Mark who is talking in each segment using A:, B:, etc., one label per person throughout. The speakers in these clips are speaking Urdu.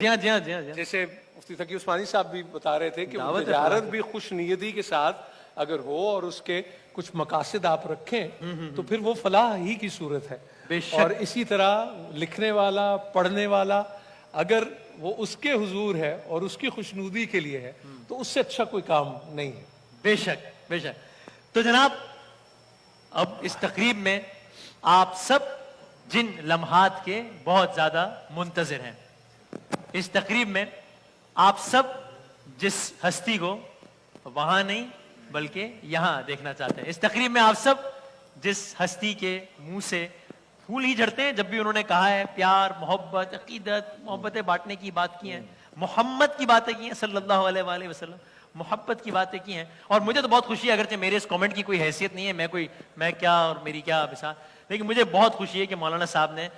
A: جی ہاں جی ہاں جی ہاں
B: جیسے مفتی تقی عثمانی صاحب بھی بتا رہے تھے کہ تجارت بھی خوش نیتی کے ساتھ اگر ہو اور اس کے کچھ مقاصد آپ رکھیں تو پھر وہ فلاح ہی کی صورت ہے. اور اسی طرح لکھنے والا پڑھنے والا اگر وہ اس کے حضور ہے اور اس کی خوشنودی کے لیے ہے تو اس سے اچھا کوئی کام نہیں ہے.
A: بے شک بے شک. تو جناب اب اس تقریب میں آپ سب جن لمحات کے بہت زیادہ منتظر ہیں، اس تقریب میں آپ سب جس ہستی کو وہاں نہیں بلکہ یہاں دیکھنا چاہتے ہیں، اس تقریب میں آپ سب جس ہستی کے منہ سے پھول ہی جھڑتے ہیں جب بھی انہوں نے کہا ہے پیار محبت عقیدت محبتیں بانٹنے کی بات کی ہیں، محمد کی باتیں کی ہیں صلی اللہ علیہ وآلہ وسلم، محبت کی باتیں کی ہیں. اور مجھے تو بہت خوشی ہے، اگرچہ میرے اس کامنٹ کی کوئی حیثیت نہیں ہے، میں کیا اور میری کیا مثال، لیکن مجھے بہت خوشی ہے کہ مولانا صاحب نے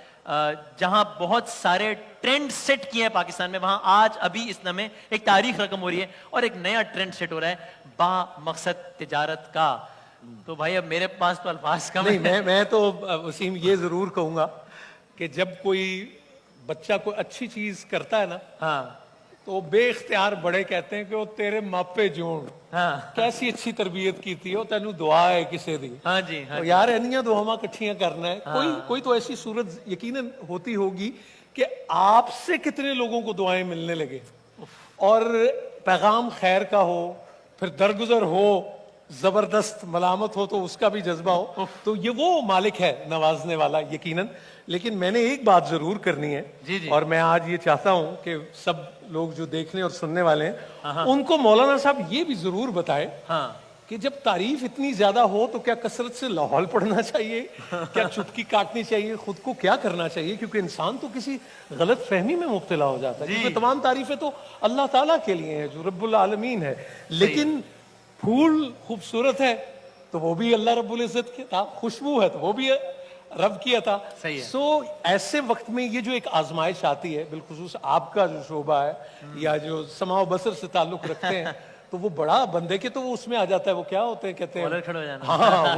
A: جہاں بہت سارے ٹرینڈ سیٹ کیے ہیں پاکستان میں، وہاں آج ابھی اس نامے ایک تاریخ رقم ہو رہی ہے اور ایک نیا ٹرینڈ سیٹ ہو رہا ہے با مقصد تجارت کا. تو بھائی اب میرے پاس تو الفاظ کم ہیں.
B: نہیں، میں تو وسیم یہ ضرور کہوں گا کہ جب کوئی بچہ کوئی اچھی چیز کرتا ہے نا
A: ہاں
B: تو بے اختیار بڑے کہتے ہیں کہ وہ تیرے ماپے جون کیسی اچھی تربیت کی تھی وہ تینوں دعا ہے کسے دی.
A: ہاں جی ہاں
B: یار اینیاں دعاواں کٹھیاں کرنا ہے. کوئی تو ایسی صورت یقیناً ہوتی ہوگی کہ آپ سے کتنے لوگوں کو دعائیں ملنے لگے اور پیغام خیر کا ہو، پھر درگزر ہو، زبردست ملامت ہو تو اس کا بھی جذبہ ہو، تو یہ وہ مالک ہے نوازنے والا یقیناً. لیکن میں نے ایک بات ضرور کرنی ہے اور میں آج یہ چاہتا ہوں کہ سب لوگ جو دیکھنے اور سننے والے ہیں ان کو مولانا صاحب یہ بھی ضرور بتائے کہ جب تعریف اتنی زیادہ ہو تو کیا کثرت سے لاہور پڑھنا چاہیے، کیا چٹکی کاٹنی چاہیے، خود کو کیا کرنا چاہیے، کیونکہ انسان تو کسی غلط فہمی میں مبتلا ہو جاتا ہے. کیونکہ تمام تعریفیں تو اللہ تعالیٰ کے لیے ہیں جو رب العالمین ہے. لیکن پھول خوبصورت ہے تو وہ بھی اللہ رب العزت کے تھا، خوشبو ہے تو وہ بھی رب کیا تھا. سو ایسے وقت میں یہ جو ایک آزمائش آتی ہے، بالخصوص آپ کا جو شعبہ ہے یا جو سماع و بصر سے تعلق رکھتے ہیں تو وہ بڑا بندے کے تو وہ اس میں آ جاتا ہے، وہ کیا ہوتے ہیں کہتے ہیں ہاں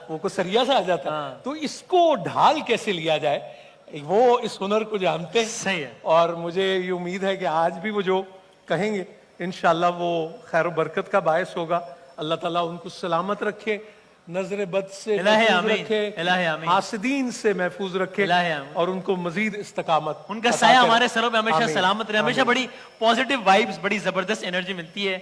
B: وہ کو سریا سے آ جاتا ہے. تو اس کو ڈھال کیسے لیا جائے وہ اس ہنر کو جانتے ہیں اور مجھے یہ امید ہے کہ آج بھی وہ جو کہیں گے انشاءاللہ وہ خیر و برکت کا باعث ہوگا. اللہ تعالیٰ ان کو سلامت رکھے، نظر بد سے محفوظ رکھے، حاسدین سے محفوظ رکھے اور ان کو مزید استقامت،
A: ان کا سایہ ہمارے سروں پہ ہمیشہ سلامت رہے. ہمیشہ بڑی پازیٹیو وائبز، بڑی زبردست انرجی ملتی ہے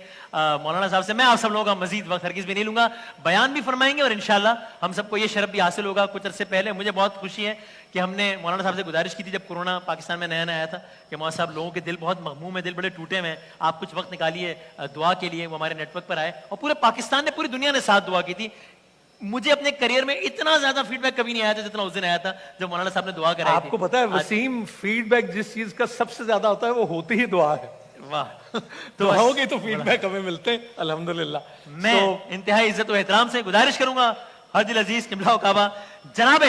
A: مولانا صاحب سے. میں آپ سب لوگوں کا مزید وقت ہرگز بھی نہیں لوں گا، بیان بھی فرمائیں گے اور انشاءاللہ ہم سب کو یہ شرف بھی حاصل ہوگا. کچھ عرصے پہلے مجھے بہت خوشی ہے کہ ہم نے مولانا صاحب سے گزارش کی تھی جب کورونا پاکستان میں نیا نیا آیا تھا کہ مولانا صاحب لوگوں کے دل بہت مغموم ہے، دل بڑے ٹوٹے ہوئے ہیں، آپ کچھ وقت نکالیے دعا کے لیے. وہ ہمارے نیٹ ورک پر آئے اور پورے پاکستان نے، پوری دنیا نے ساتھ دعا کی تھی. مجھے اپنے کریئر میں اتنا زیادہ فیڈ بیک کبھی نہیں آیا تھا جتنا اس دن آیا تھا جب مولانا صاحب نے دعا کرائی تھی.
B: آپ کو پتا ہے وسیم، فیڈ بیک جس چیز کا سب سے زیادہ ہوتا ہے وہ ہوتی ہی دعا ہے.
A: واہ،
B: تو ہوگی تو فیڈ بیک ہمیں ملتے ہیں الحمدللہ.
A: میں انتہائی عزت و احترام سے گزارش کروں گا حج العزیز قبلہ و کعبہ جناب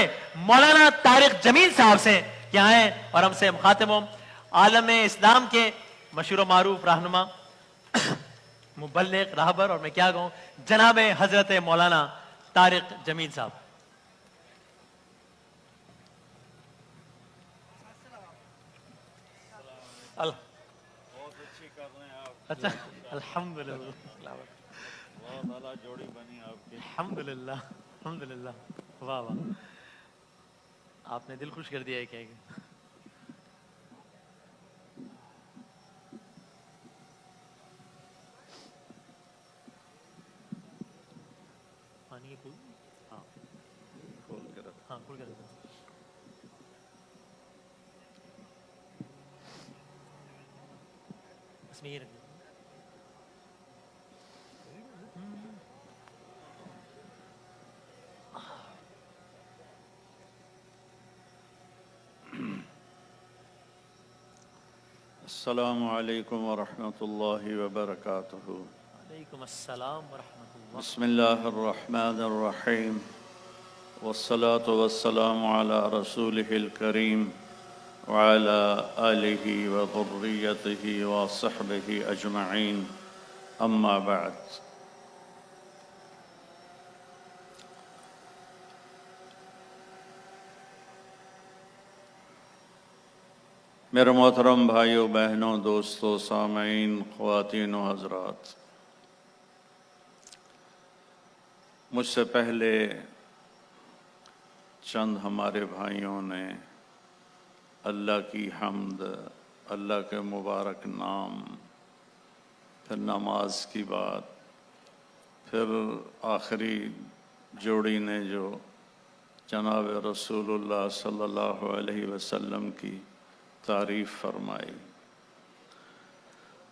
A: مولانا طارق جمیل صاحب سے کہ آئیں اور ہم سے مخاطب ہوں. عالم اسلام کے مشہور و معروف رہنما، مبلغ، راہبر اور میں کیا کہوں، جناب حضرت مولانا طارق جمیل صاحب.
C: بہت اچھی کر رہے ہیں آپ.
A: اچھا الحمدللہ،
C: بہت اعلیٰ جوڑی بنی آپ کی.
A: الحمدللہ الحمدللہ. واہ واہ، آپ نے دل خوش کر دیا ہے کیا کہ پانی کھول کے رکھ. ہاں کھول کے رکھ. اس میں یہ رکھ.
C: السلام علیکم ورحمۃ اللہ وبرکاتہ.
A: وعلیکم السلام ورحمۃ اللہ.
C: بسم اللہ الرحمن الرحیم والصلاة والسلام علی رسولہ الکریم وعلى آلہ وذریتہ وصحبہ اجمعین. اما بعد. میرے محترم بھائیوں بہنوں دوستوں سامعین خواتین و حضرات، مجھ سے پہلے چند ہمارے بھائیوں نے اللہ کی حمد، اللہ کے مبارک نام، پھر نماز کی بات، پھر آخری جوڑی نے جو جناب رسول اللہ صلی اللہ علیہ وسلم کی تعریف فرمائی،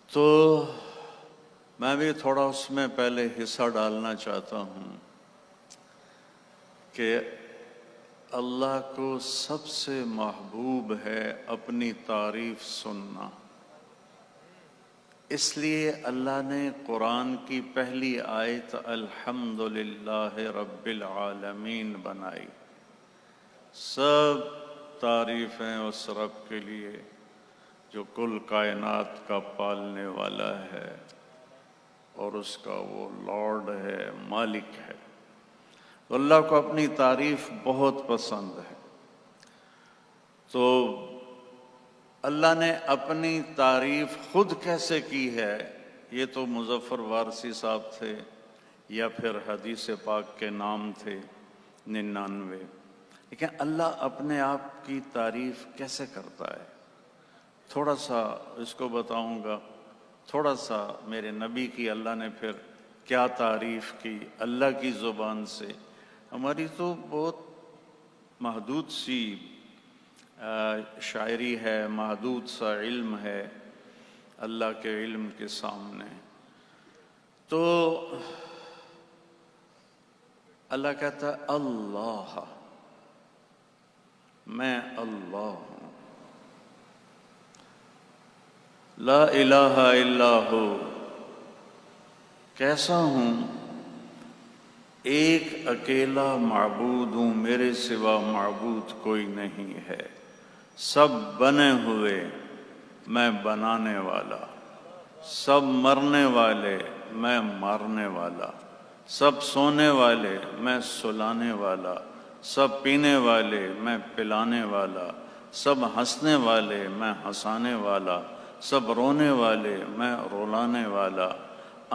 C: تو میں بھی تھوڑا اس میں پہلے حصہ ڈالنا چاہتا ہوں کہ اللہ کو سب سے محبوب ہے اپنی تعریف سننا، اس لیے اللہ نے قرآن کی پہلی آیت الحمدللہ رب العالمین بنائی۔ سب تعریفیں اس رب کے لیے جو کل کائنات کا پالنے والا ہے اور اس کا وہ لارڈ ہے، مالک ہے۔ تو اللہ کو اپنی تعریف بہت پسند ہے، تو اللہ نے اپنی تعریف خود کیسے کی ہے، یہ تو مظفر وارثی صاحب تھے یا پھر حدیث پاک کے نام تھے 99، لیکن اللہ اپنے آپ کی تعریف کیسے کرتا ہے تھوڑا سا اس کو بتاؤں گا۔ تھوڑا سا میرے نبی کی اللہ نے پھر کیا تعریف کی اللہ کی زبان سے۔ ہماری تو بہت محدود سی شاعری ہے، محدود سا علم ہے اللہ کے علم کے سامنے۔ تو اللہ کہتا ہے اللہ، میں اللہ ہوں، لا الہ الا ہو، کیسا ہوں؟ ایک اکیلا معبود ہوں، میرے سوا معبود کوئی نہیں ہے، سب بنے ہوئے میں بنانے والا، سب مرنے والے میں مارنے والا، سب سونے والے میں سلانے والا، سب پینے والے میں پلانے والا، سب ہنسنے والے میں ہنسانے والا، سب رونے والے میں رلانے والا،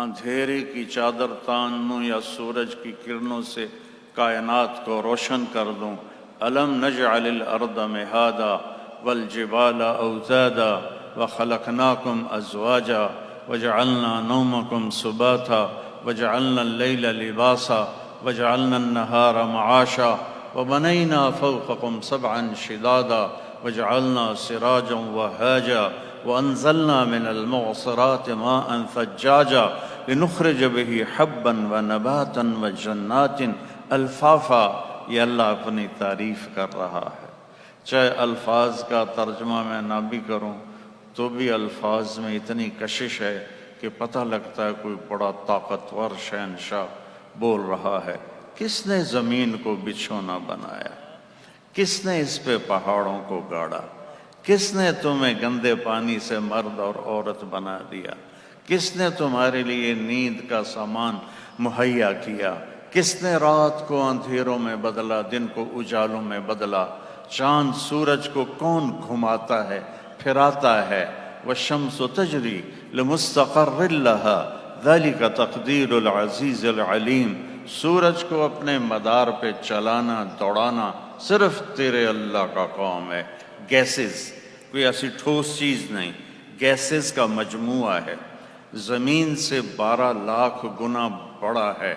C: اندھیرے کی چادر تان دوں یا سورج کی کرنوں سے کائنات کو روشن کر دوں۔ الم نجعل الارض مہادا والجبال اوتادا وخلقناکم ازواجا وجعلنا نومکم سباتا وجعلنا اللیل لباسا وجعلنا النہار معاشا وبنینا فوقکم سبعا شدادا وجعلنا سراجا وہاجا وانزلنا من المعصرات ماء ثجاجا لنخرج به حبا ونباتا وجنات الفافا۔ یہ اللہ اپنی تعریف کر رہا ہے، چاہے الفاظ کا ترجمہ میں نہ بھی کروں تو بھی الفاظ میں اتنی کشش ہے کہ پتہ لگتا ہے کوئی بڑا طاقتور شہنشاہ بول رہا ہے۔ کس نے زمین کو بچھونا بنایا؟ کس نے اس پہ پہاڑوں کو گاڑا؟ کس نے تمہیں گندے پانی سے مرد اور عورت بنا دیا؟ کس نے تمہارے لیے نیند کا سامان مہیا کیا؟ کس نے رات کو اندھیروں میں بدلا، دن کو اجالوں میں بدلا؟ چاند سورج کو کون گھماتا ہے، پھراتا ہے؟ والشمس تجری لمستقر لها ذلك تقدیر العزیز العلیم۔ سورج کو اپنے مدار پہ چلانا دوڑانا صرف تیرے اللہ کا کام ہے۔ گیسز کوئی ایسی ٹھوس چیز نہیں، گیسز کا مجموعہ ہے، زمین سے 12 لاکھ گنا بڑا ہے،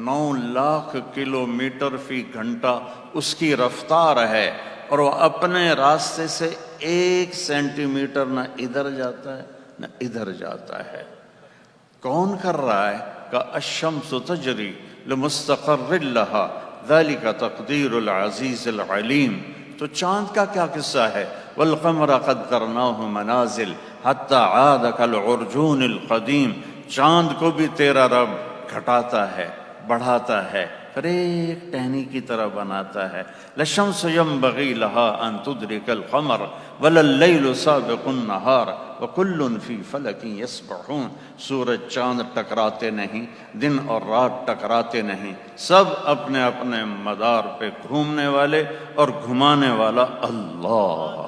C: 9 لاکھ کلومیٹر فی گھنٹہ اس کی رفتار ہے، اور وہ اپنے راستے سے 1 سینٹی میٹر نہ ادھر جاتا ہے نہ ادھر جاتا ہے۔ کون کر رہا ہے؟ کہ الشمس تجری لمستقر لها ذلك تقدیر العزیز العلیم۔ تو چاند کا کیا قصہ ہے؟ والقمر قدرناه منازل حتى عاد كالعرجون القدیم۔ چاند کو بھی تیرا رب گھٹاتا ہے، بڑھاتا ہے، پھر ایک ٹہنی کی طرح بناتا ہے۔ للشمس ينبغي لها ان تدرك القمر ولا الليل سابق النهار وكل في فلك يسبحون۔ سورج چاند ٹکراتے نہیں، دن اور رات ٹکراتے نہیں، سب اپنے اپنے مدار پہ گھومنے والے، اور گھمانے والا اللہ۔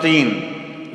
C: 3,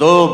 C: 2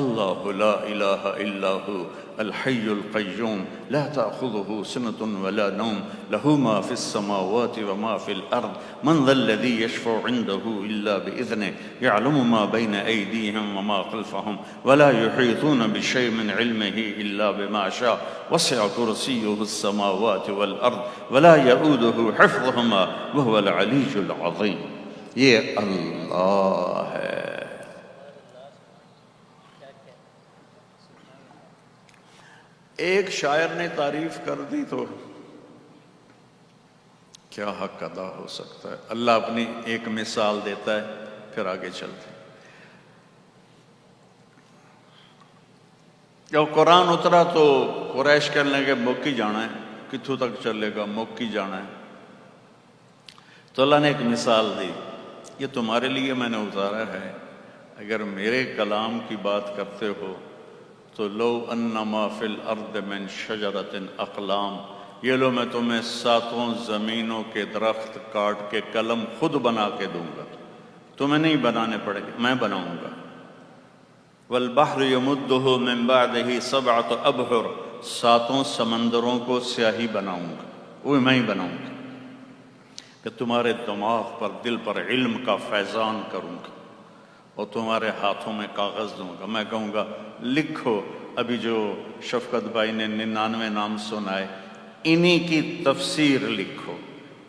C: اللہ لا الہ الا هو الحی القیوم لا تأخذه سنة ولا نوم له ما في السماوات وما في الأرض من ذا الذي يشفع عنده إلا بإذنه يعلم ما بين أيديهم وما خلفهم ولا يحيطون بشيء من علمه إلا بما شاء وسع كرسيه السماوات والأرض ولا يؤوده حفظهما وهو العلي العظيم. یہ اللہ ہے. ایک شاعر نے تعریف کر دی تو کیا حق ادا ہو سکتا ہے. اللہ اپنی ایک مثال دیتا ہے پھر آگے چلتے ہیں. جب قرآن اترا تو قریش کہنے لگے مکی جانا ہے, کتھوں تک چلے گا, مکی جانا ہے. تو اللہ نے ایک مثال دی, یہ تمہارے لیے میں نے اتارا ہے, اگر میرے کلام کی بات کرتے ہو تو لو انما فی الارض من شجرۃ اقلام, یہ لو میں تمہیں 7 زمینوں کے درخت کاٹ کے قلم خود بنا کے دوں گا, تمہیں نہیں بنانے پڑے گا, میں بناؤں گا. والبحر یمدہ من بعدہ 7 ابحر, 7 سمندروں کو سیاہی بناؤں گا, وہ میں ہی بناؤں گا. کہ تمہارے دماغ پر, دل پر علم کا فیضان کروں گا اور تمہارے ہاتھوں میں کاغذ دوں گا. میں کہوں گا لکھو. ابھی جو شفقت بھائی نے 99 نام سنائے, انہی کی تفسیر لکھو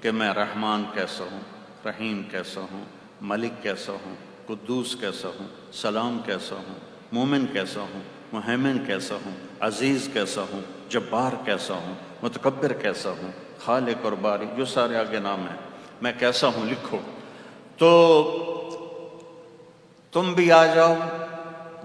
C: کہ میں رحمان کیسا ہوں, رحیم کیسا ہوں, ملک کیسا ہوں, قدوس کیسا ہوں, سلام کیسا ہوں, مومن کیسا ہوں, مہیمن کیسا ہوں, عزیز کیسا ہوں, جبار کیسا ہوں, متکبر کیسا ہوں, خالق اور باری, جو سارے آگے نام ہیں, میں کیسا ہوں لکھو. تو تم بھی آ جاؤ,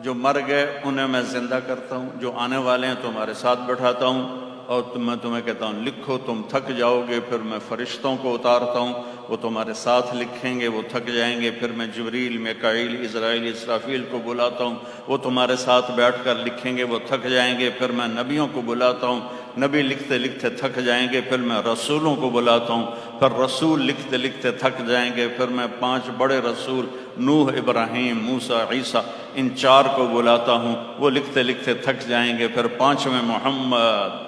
C: جو مر گئے انہیں میں زندہ کرتا ہوں, جو آنے والے ہیں تمہارے ساتھ بٹھاتا ہوں, اور میں تمہیں کہتا ہوں لکھو. تم تھک جاؤ گے, پھر میں فرشتوں کو اتارتا ہوں, وہ تمہارے ساتھ لکھیں گے, وہ تھک جائیں گے. پھر میں جبریل, میکائیل, اسرائیل, اسرافیل کو بلاتا ہوں, وہ تمہارے ساتھ بیٹھ کر لکھیں گے, وہ تھک جائیں گے. پھر میں نبیوں کو بلاتا ہوں, نبی لکھتے لکھتے تھک جائیں گے. پھر میں رسولوں کو بلاتا ہوں, پھر رسول لکھتے لکھتے تھک جائیں گے. پھر میں 5 بڑے رسول نوح, ابراہیم, موسیٰ, عیسیٰ, ان 4 کو بلاتا ہوں, وہ لکھتے لکھتے تھک جائیں گے. پھر 5ویں محمد,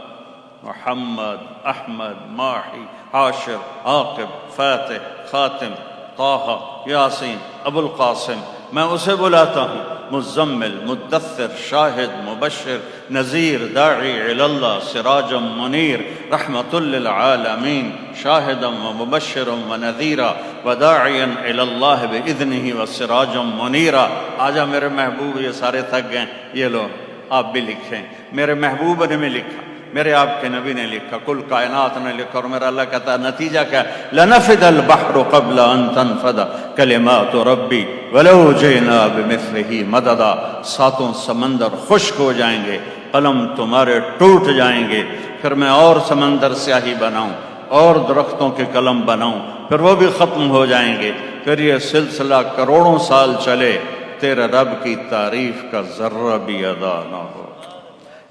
C: احمد, ماحی, حاشر, عاقب, فاتح, خاتم, طٰہٰ, یاسین, ابو القاسم, میں اسے بلاتا ہوں. مزمل, مدثر, شاہد, مبشر, نذیر, داعی اللہ, سراجا منیر, رحمت للعالمین, شاہدا ومبشرا ونذیرا وداعیا الی اللہ باذنہ وسراجا منیرا. آجا میرے محبوب, یہ سارے تھک گئے, یہ لو آپ بھی لکھیں. میرے محبوب نے بھی لکھا, میرے آپ کے نبی نے لکھا, کل کائنات نے لکھا, اور میرا اللہ کہتا ہے نتیجہ کیا ہے؟ لنفد البحر قبل ان تنفد کلمات ربی ولو جئنا بمثلہ مددا. 7 سمندر خشک ہو جائیں گے, قلم تمہارے ٹوٹ جائیں گے. پھر میں اور سمندر سیاہی بناؤں, اور درختوں کے قلم بناؤں, پھر وہ بھی ختم ہو جائیں گے. پھر یہ سلسلہ کروڑوں سال چلے, تیرے رب کی تعریف کا ذرہ بھی ادا نہ ہو.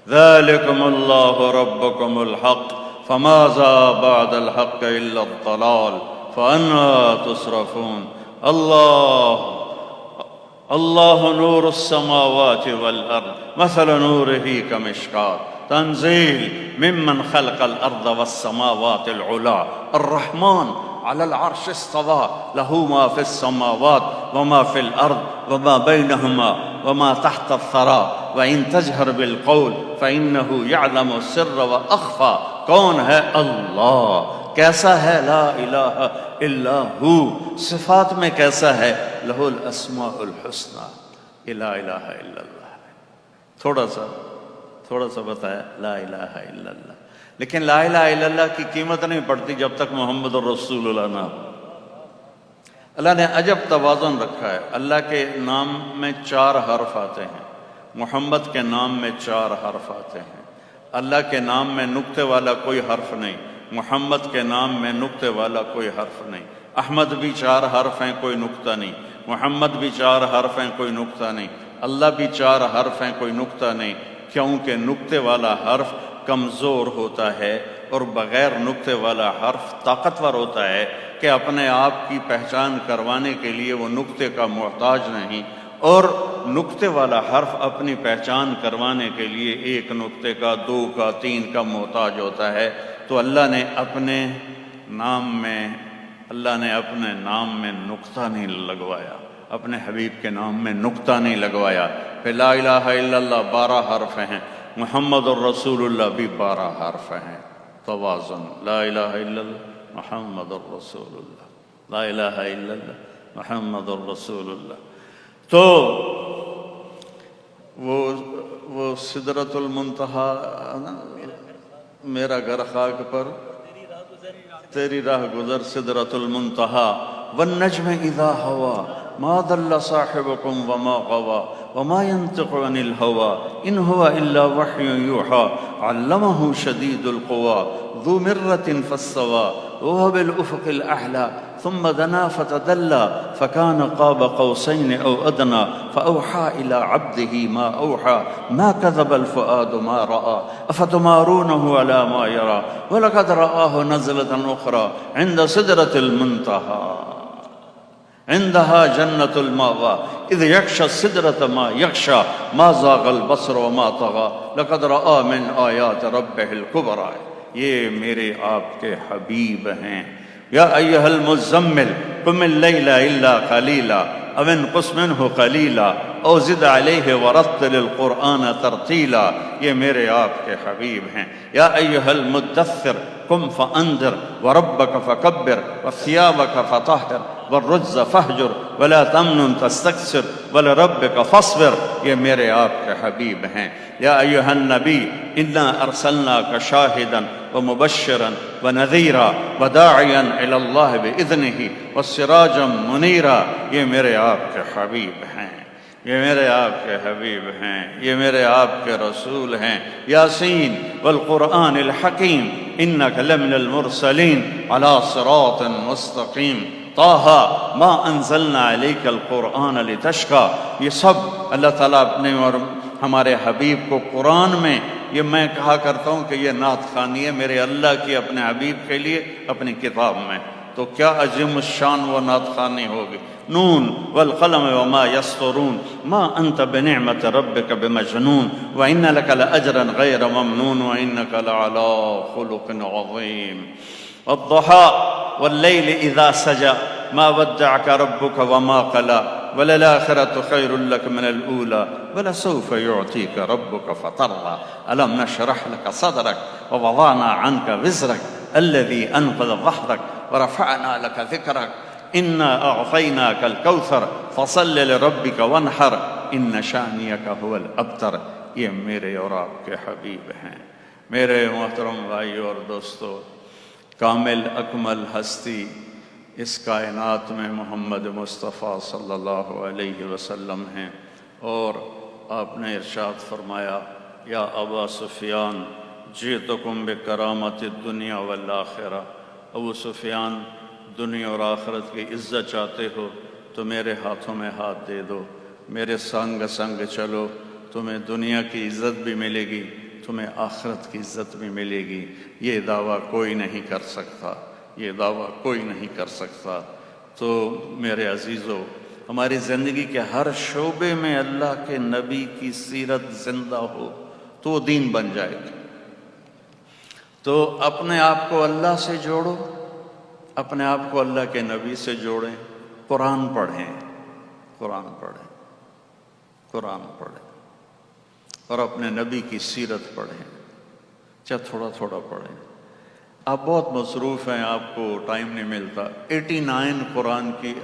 C: ذالکم اللہ ربکم الحق فماذا بعد الحق الا الضلال فانا تصرفون. اللہ نور السماوات والارض مثل نورہ کمشکاۃ تنزیل ممن خلق الارض والسماوات العلا الرحمن على العرش استوى له ما في السماوات وما في الارض وما بينهما وما تحت الثرى وإن تجهر بالقول فإنه يعلم السر وأخفى. کون ہے اللہ, کیسا ہے لا الہ الا ہو, صفات میں کیسا ہے لہ الاسماء الحسنى, لا الہ الا اللہ. تھوڑا سا بتایا لا الہ الا اللہ, لیکن لا الہ الا اللہ کی قیمت نہیں پڑتی جب تک محمد الرسول اللہ نہ ہو. اللہ نے عجب توازن رکھا ہے. اللہ کے نام میں 4 حرف آتے ہیں, محمد کے نام میں 4 حرف آتے ہیں. اللہ کے نام میں نقطے والا کوئی حرف نہیں, محمد کے نام میں نقطے والا کوئی حرف نہیں. احمد بھی 4 حرف ہیں, کوئی نقطہ نہیں. محمد بھی 4 حرف ہیں, کوئی نقطہ نہیں. اللہ بھی 4 حرف ہیں, کوئی نقطہ نہیں. کیونکہ نقطے والا حرف کمزور ہوتا ہے اور بغیر نقطے والا حرف طاقتور ہوتا ہے کہ اپنے آپ کی پہچان کروانے کے لیے وہ نقطے کا محتاج نہیں. اور نقطے والا حرف اپنی پہچان کروانے کے لیے ایک نقطے کا، دو کا، تین کا محتاج ہوتا ہے، تو اللہ نے اپنے نام میں نقطہ نہیں لگوایا، اپنے حبیب کے نام میں نقطہ نہیں لگوایا۔ پھر لا الہ الا اللہ 12 حرف ہیں، محمد الرسول اللہ بھی 12 حرف ہیں، توازن، لا الہ الا اللہ محمد الرسول اللہ، لا الہ الا اللہ محمد الرسول اللہ۔ تو وہ سدرۃ المنتہا، میرا گھر خاک پر تیری راہ گزر سدرۃ المنتہا، والنجم اذا ہوا ما ضل صاحبكم وما غوى وما ينطق عن الهوى ان هو الا وحي يوحى علمه شديد القوى ذو مرة فاستوى وهو بالافق الاعلى ثم دنا فتدلى فكان قاب قوسين او ادنى فاوحى الى عبده ما اوحى ما كذب الفؤاد ما راى افتمارونه على ما يرى ولقد رآه نزلة اخرى عند سدرة المنتهى عندها جنة المأوى إذ يغشى السدرة ما يغشى ما زاغ البصر وما طغى لقد رأى من آيات ربه الكبرى۔ یہ میرے آپ کے حبیب ہیں۔ یا ایھا المزمل قم اللیل الا قلیلا او انقص منہ قلیلا او زد علیہ ورتل القرآن ترتیلا، یہ میرے آپ کے حبیب ہیں۔ یا ایھا المدثر قم فانذر وربک فکبر وثیابک فطہر والرجز فہجر ولا تمنن تستکثر ولربک فاصبر، یہ میرے آپ کے حبیب ہیں۔ یا ایھا النبی انا ارسلناک شاہدا ومبشرا ونذیرا وداعیا الی اللہ باذنہ وسراجا منیرا، یہ میرے آپ کے حبیب ہیں، یہ میرے آپ کے حبیب ہیں، یہ میرے آپ کے رسول ہیں۔ یاسین والقرآن الحکیم انک لمن المرسلین علی صراط مستقیم طٰہٰ ما انزلنا علیک القرآن لتشقیٰ، یہ سب اللہ تعالیٰ اپنے اور ہمارے حبیب کو قرآن میں، یہ میں کہا کرتا ہوں کہ یہ نعت خوانی ہے میرے اللہ کی اپنے حبیب کے لیے اپنی کتاب میں، تو کیا عظیم الشان وہ نعت خوانی ہوگی۔ نون والقلم وما يسطرون ما انت بنعمت ربک بمجنون وان لک لاجرا غیر ممنون وانک لعلی خلق عظیم۔ والضحى واللیل اذا سجى ما ودعك ربك وما قلى وللآخرة خير لك من الأولى ولسوف يعطيك ربك فترضى ألم نشرح لك صدرك ووضعنا عنك وزرك الذي أنقض ظهرك ورفعنا لك ذكرك إنا أعطيناك الكوثر فصل لربك وانحر إن شانئك هو الأبتر۔ یہ میرے اور آپ کے حبیب ہیں۔ میرے محترم بھائیو اور دوستو، کامل اکمل ہستی اس کائنات میں محمد مصطفیٰ صلی اللہ علیہ وسلم ہیں، اور آپ نے ارشاد فرمایا یا ابا سفیان جئتکم بکرامت الدنیا والآخرہ، ابو سفیان دنیا اور آخرت کی عزت چاہتے ہو تو میرے ہاتھوں میں ہاتھ دے دو، میرے سنگ سنگ چلو، تمہیں دنیا کی عزت بھی ملے گی، تمہیں آخرت کی عزت بھی ملے گی۔ یہ دعویٰ کوئی نہیں کر سکتا، یہ دعویٰ کوئی نہیں کر سکتا۔ تو میرے عزیزو، ہماری زندگی کے ہر شعبے میں اللہ کے نبی کی سیرت زندہ ہو تو وہ دین بن جائے گا۔ تو اپنے آپ کو اللہ سے جوڑو، اپنے آپ کو اللہ کے نبی سے جوڑیں، قرآن پڑھیں، قرآن پڑھیں، قرآن پڑھیں، اور اپنے نبی کی سیرت پڑھیں، چاہے تھوڑا تھوڑا پڑھیں۔ آپ بہت مصروف ہیں، آپ کو ٹائم نہیں ملتا۔ 89 قرآن کی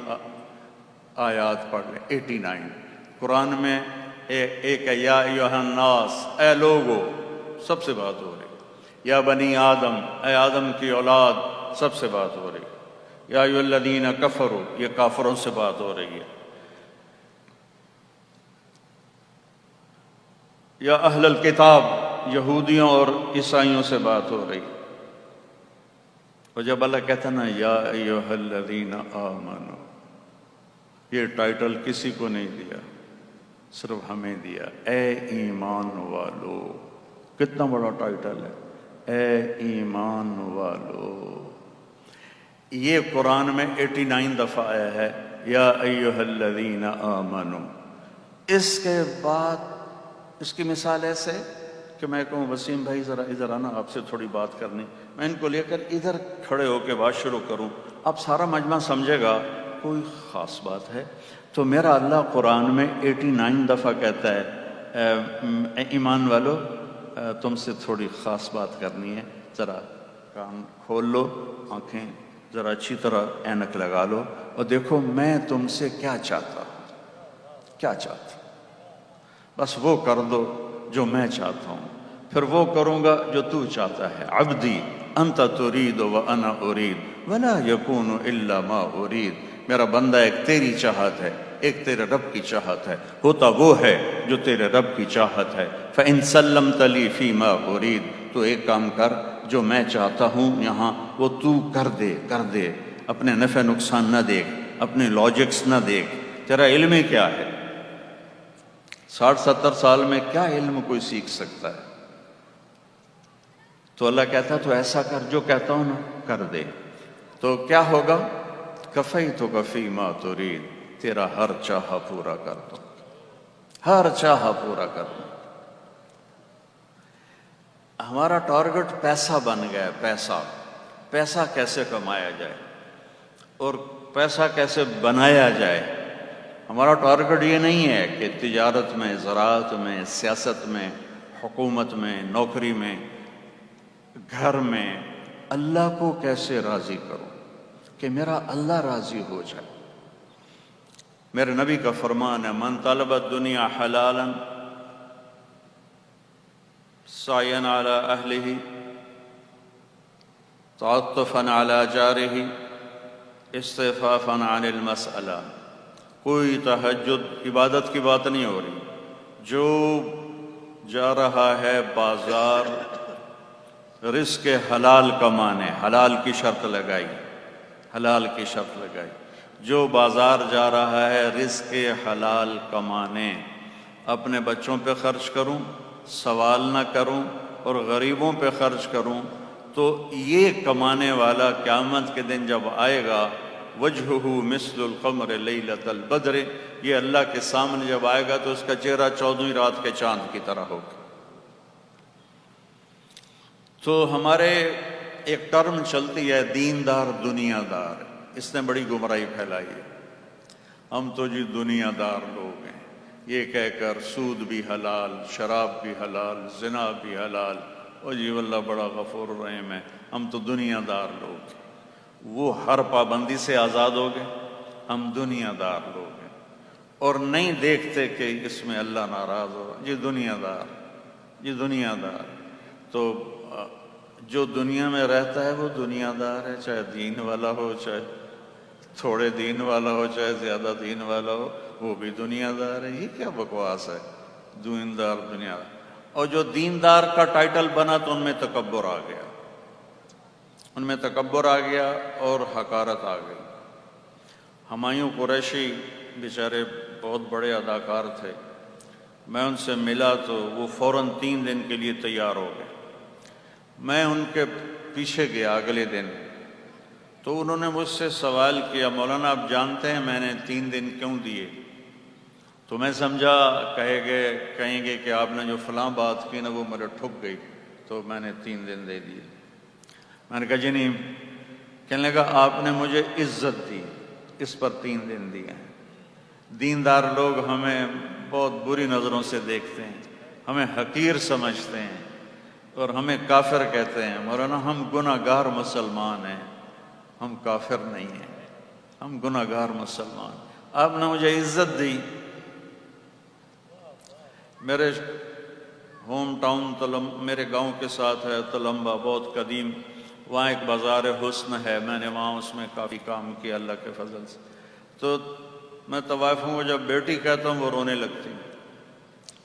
C: آیات پڑھ لیں، 89 قرآن میں ایک ہے یا ایھا الناس، اے لوگو، سب سے بات ہو رہی، یا بنی آدم، اے آدم کی اولاد، سب سے بات ہو رہی، یا ایھا الذین کفروا، یہ کافروں سے بات ہو رہی ہے، یا اہل الکتاب، یہودیوں اور عیسائیوں سے بات ہو رہی۔ اور جب اللہ کہتا نا یا ایھا الذین آمنوا، یہ ٹائٹل کسی کو نہیں دیا، صرف ہمیں دیا، اے ایمان والو۔ کتنا بڑا ٹائٹل ہے، اے ایمان والو۔ یہ قرآن میں 89 دفعہ آیا ہے، یا ایھا الذین آمنوا، اس کے بعد اس کی مثال ایسے کہ میں کہوں وسیم بھائی ذرا ادھر آنا، آپ سے تھوڑی بات کرنی، میں ان کو لے کر ادھر کھڑے ہو کے بات شروع کروں، اب سارا مجمع سمجھے گا کوئی خاص بات ہے۔ تو میرا اللہ قرآن میں 89 دفعہ کہتا ہے ایمان والو تم سے تھوڑی خاص بات کرنی ہے، ذرا کان کھول لو، آنکھیں ذرا اچھی طرح اینک لگا لو اور دیکھو میں تم سے کیا چاہتا ہوں، کیا چاہتا ہوں، بس وہ کر دو جو میں چاہتا ہوں، پھر وہ کروں گا جو تو چاہتا ہے۔ عبدی انت ترید و انا ارید ولا یکون الا ما ارید، میرا بندہ ایک تیری چاہت ہے ایک تیرے رب کی چاہت ہے، ہوتا وہ ہے جو تیرے رب کی چاہت ہے۔ فَإِن سَلَّمْتَ لِي فِي مَا أُرِيدُ، تو ایک کام کر جو میں چاہتا ہوں یہاں وہ تو کر دے، اپنے نفع نقصان نہ دیکھ، اپنے لاجکس نہ دیکھ، تیرا علم ہی کیا ہے، 60-70 سال میں کیا علم کوئی سیکھ سکتا ہے؟ تو اللہ کہتا ہے تو ایسا کر جو کہتا ہوں نا کر دے، تو کیا ہوگا؟ کفیتک فی ما ترید، تیرا ہر چاہا پورا کر دو، ہر چاہا پورا کر دو۔ ہمارا ٹارگٹ پیسہ بن گیا، پیسہ کیسے کمایا جائے اور پیسہ کیسے بنایا جائے۔ ہمارا ٹارگٹ یہ نہیں ہے کہ تجارت میں، زراعت میں، سیاست میں، حکومت میں، نوکری میں، گھر میں اللہ کو کیسے راضی کروں کہ میرا اللہ راضی ہو جائے۔ میرے نبی کا فرمان ہے من طلب الدنیا حلالا سعیا علی اہلہ تعطفا علی جارہ استعفافا عن المسئلہ۔ کوئی تہجد عبادت کی بات نہیں ہو رہی، جو جا رہا ہے بازار رزق حلال کمانے، حلال کی شرط لگائی، حلال کی شرط لگائی، جو بازار جا رہا ہے رزق حلال کمانے، اپنے بچوں پہ خرچ کروں، سوال نہ کروں اور غریبوں پہ خرچ کروں، تو یہ کمانے والا قیامت کے دن جب آئے گا وجہہ مثل القمر لیلۃ البدر، یہ اللہ کے سامنے جب آئے گا تو اس کا چہرہ 14ویں رات کے چاند کی طرح ہوگا۔ تو ہمارے ایک ٹرم چلتی ہے دیندار دنیا دار، اس نے بڑی گمراہی پھیلائی ہے۔ ہم تو جی دنیا دار لوگ ہیں، یہ کہہ کر سود بھی حلال، شراب بھی حلال، زنا بھی حلال، اور جی واللہ بڑا غفور الرحیم ہے، ہم تو دنیا دار لوگ ہیں۔ وہ ہر پابندی سے آزاد ہو گئے، ہم دنیا دار لوگ ہیں، اور نہیں دیکھتے کہ اس میں اللہ ناراض ہو، جی دنیا دار، جی دنیا دار۔ تو جو دنیا میں رہتا ہے وہ دنیا دار ہے، چاہے دین والا ہو، چاہے تھوڑے دین والا ہو، چاہے زیادہ دین والا ہو، وہ بھی دنیا دار ہے۔ یہ کیا بکواس ہے، دیندار دنیا دار۔ اور جو دیندار کا ٹائٹل بنا تو ان میں تکبر آ گیا، ان میں تکبر آ گیا اور حقارت آ گئی۔ ہمایوں قریشی بیچارے بہت بڑے اداکار تھے، میں ان سے ملا تو وہ فوراً 3 دن کے لیے تیار ہو گئے۔ میں ان کے پیچھے گیا اگلے دن، تو انہوں نے مجھ سے سوال کیا مولانا آپ جانتے ہیں میں نے 3 دن کیوں دیے؟ تو میں سمجھا کہیں گے کہ آپ نے جو فلاں بات کی نا وہ میرے ٹھک گئی، تو میں نے 3 دن دے دیے۔ میں نے کہا جی نہیں، کہنے لگا آپ نے مجھے عزت دی اس پر 3 دن دیے ہیں۔ دیندار لوگ ہمیں بہت بری نظروں سے دیکھتے ہیں، ہمیں حقیر سمجھتے ہیں اور ہمیں کافر کہتے ہیں۔ مولانا ہم گناہ گار مسلمان ہیں، ہم کافر نہیں ہیں، ہم گناہ گار مسلمان۔ آپ نے مجھے عزت دی۔ میرے ہوم ٹاؤن میرے گاؤں کے ساتھ ہے تلمبا، بہت قدیم، وہاں ایک بازار حسن ہے، میں نے وہاں اس میں کافی کام کیا اللہ کے فضل سے۔ تو میں طوائفوں کو جب بیٹی کہتا ہوں وہ رونے لگتی ہیں،